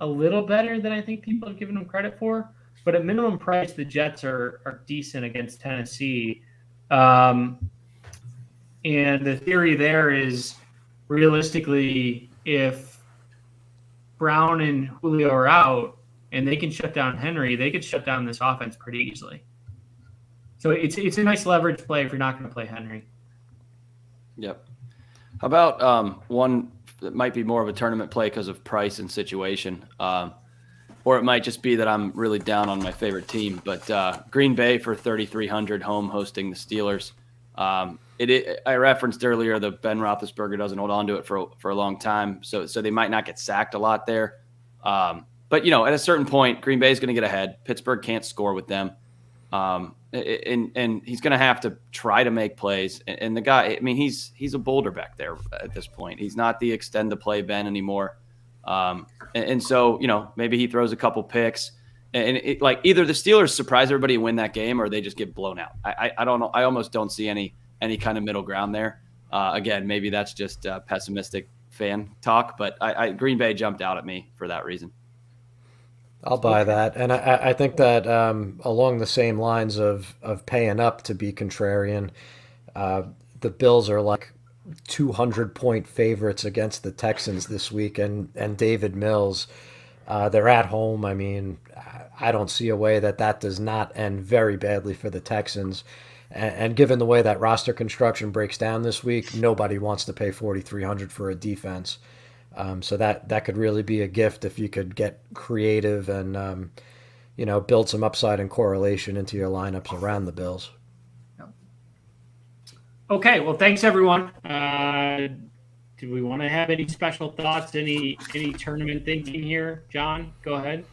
a little better than I think people have given them credit for. But at minimum price, the Jets are decent against Tennessee. And the theory there is, realistically, if Brown and Julio are out and they can shut down Henry, they could shut down this offense pretty easily. So it's a nice leverage play if you're not going to play Henry. Yep. How about one that might be more of a tournament play because of price and situation? Or it might just be that I'm really down on my favorite team. But Green Bay for 3,300 home hosting the Steelers. I referenced earlier that Ben Roethlisberger doesn't hold on to it for a long time, so they might not get sacked a lot there. But at a certain point, Green Bay is going to get ahead. Pittsburgh can't score with them, and he's going to have to try to make plays. And the guy, I mean, he's a boulder back there at this point. He's not the extend the play Ben anymore. And so maybe he throws a couple picks, and either the Steelers surprise everybody and win that game, or they just get blown out. I don't know. I almost don't see any kind of middle ground there. Again, maybe that's just pessimistic fan talk, but Green Bay jumped out at me for that reason. I'll buy that. And I think that along the same lines of paying up to be contrarian, the Bills are like 200-point favorites against the Texans this week, and David Mills, they're at home. I mean, I don't see a way that does not end very badly for the Texans. And given the way that roster construction breaks down this week, nobody wants to pay $4,300 for a defense. So that could really be a gift if you could get creative and build some upside and correlation into your lineups around the Bills. Okay, well, thanks everyone. Do we want to have any special thoughts? Any tournament thinking here? John, go ahead.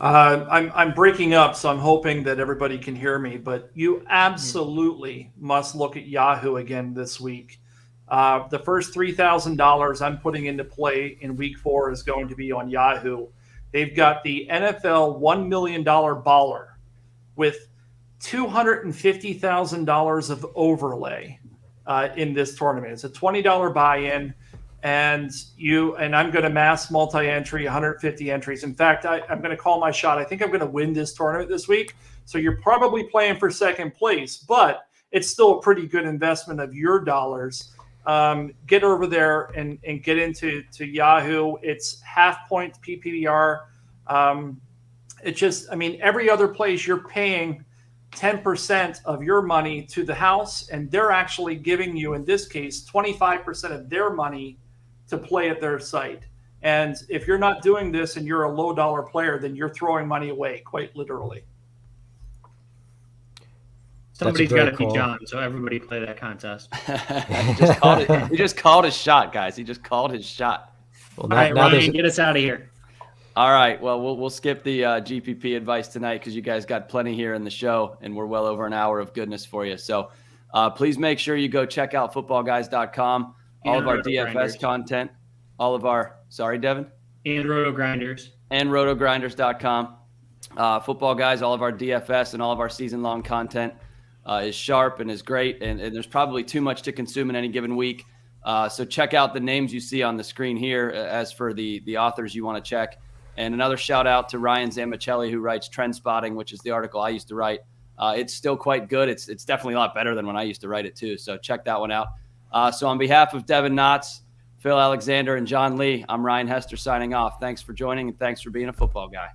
I'm breaking up, so I'm hoping that everybody can hear me. But you absolutely must look at Yahoo again this week. The first $3,000 I'm putting into play in week 4 is going to be on Yahoo. They've got the NFL $1 million baller with $250,000 of overlay in this tournament. It's a $20 buy-in, and I'm going to mass multi-entry, 150 entries. In fact, I'm going to call my shot. I think I'm going to win this tournament this week. So you're probably playing for second place, but it's still a pretty good investment of your dollars. Get over there and get into Yahoo. It's half point PPR. Every other place you're paying 10% of your money to the house, and they're actually giving you, in this case, 25% of their money to play at their site. And if you're not doing this and you're a low dollar player, then you're throwing money away, quite literally. Somebody's got to be John, so everybody play that contest. He just called his shot, guys. He just called his shot. Well, all right, Ryan, get us out of here. All right. Well, we'll skip the GPP advice tonight because you guys got plenty here in the show, and we're well over an hour of goodness for you. So please make sure you go check out footballguys.com. All of our DFS content, sorry, Devin? And RotoGrinders. And RotoGrinders.com. Football Guys, all of our DFS and all of our season-long content is sharp and is great, and there's probably too much to consume in any given week. So check out the names you see on the screen here as for the authors you want to check. And another shout out to Ryan Zamichelli, who writes Trend Spotting, which is the article I used to write. It's still quite good. It's definitely a lot better than when I used to write it too. So check that one out. So on behalf of Devin Knotts, Phil Alexander, and John Lee, I'm Ryan Hester signing off. Thanks for joining, and thanks for being a football guy.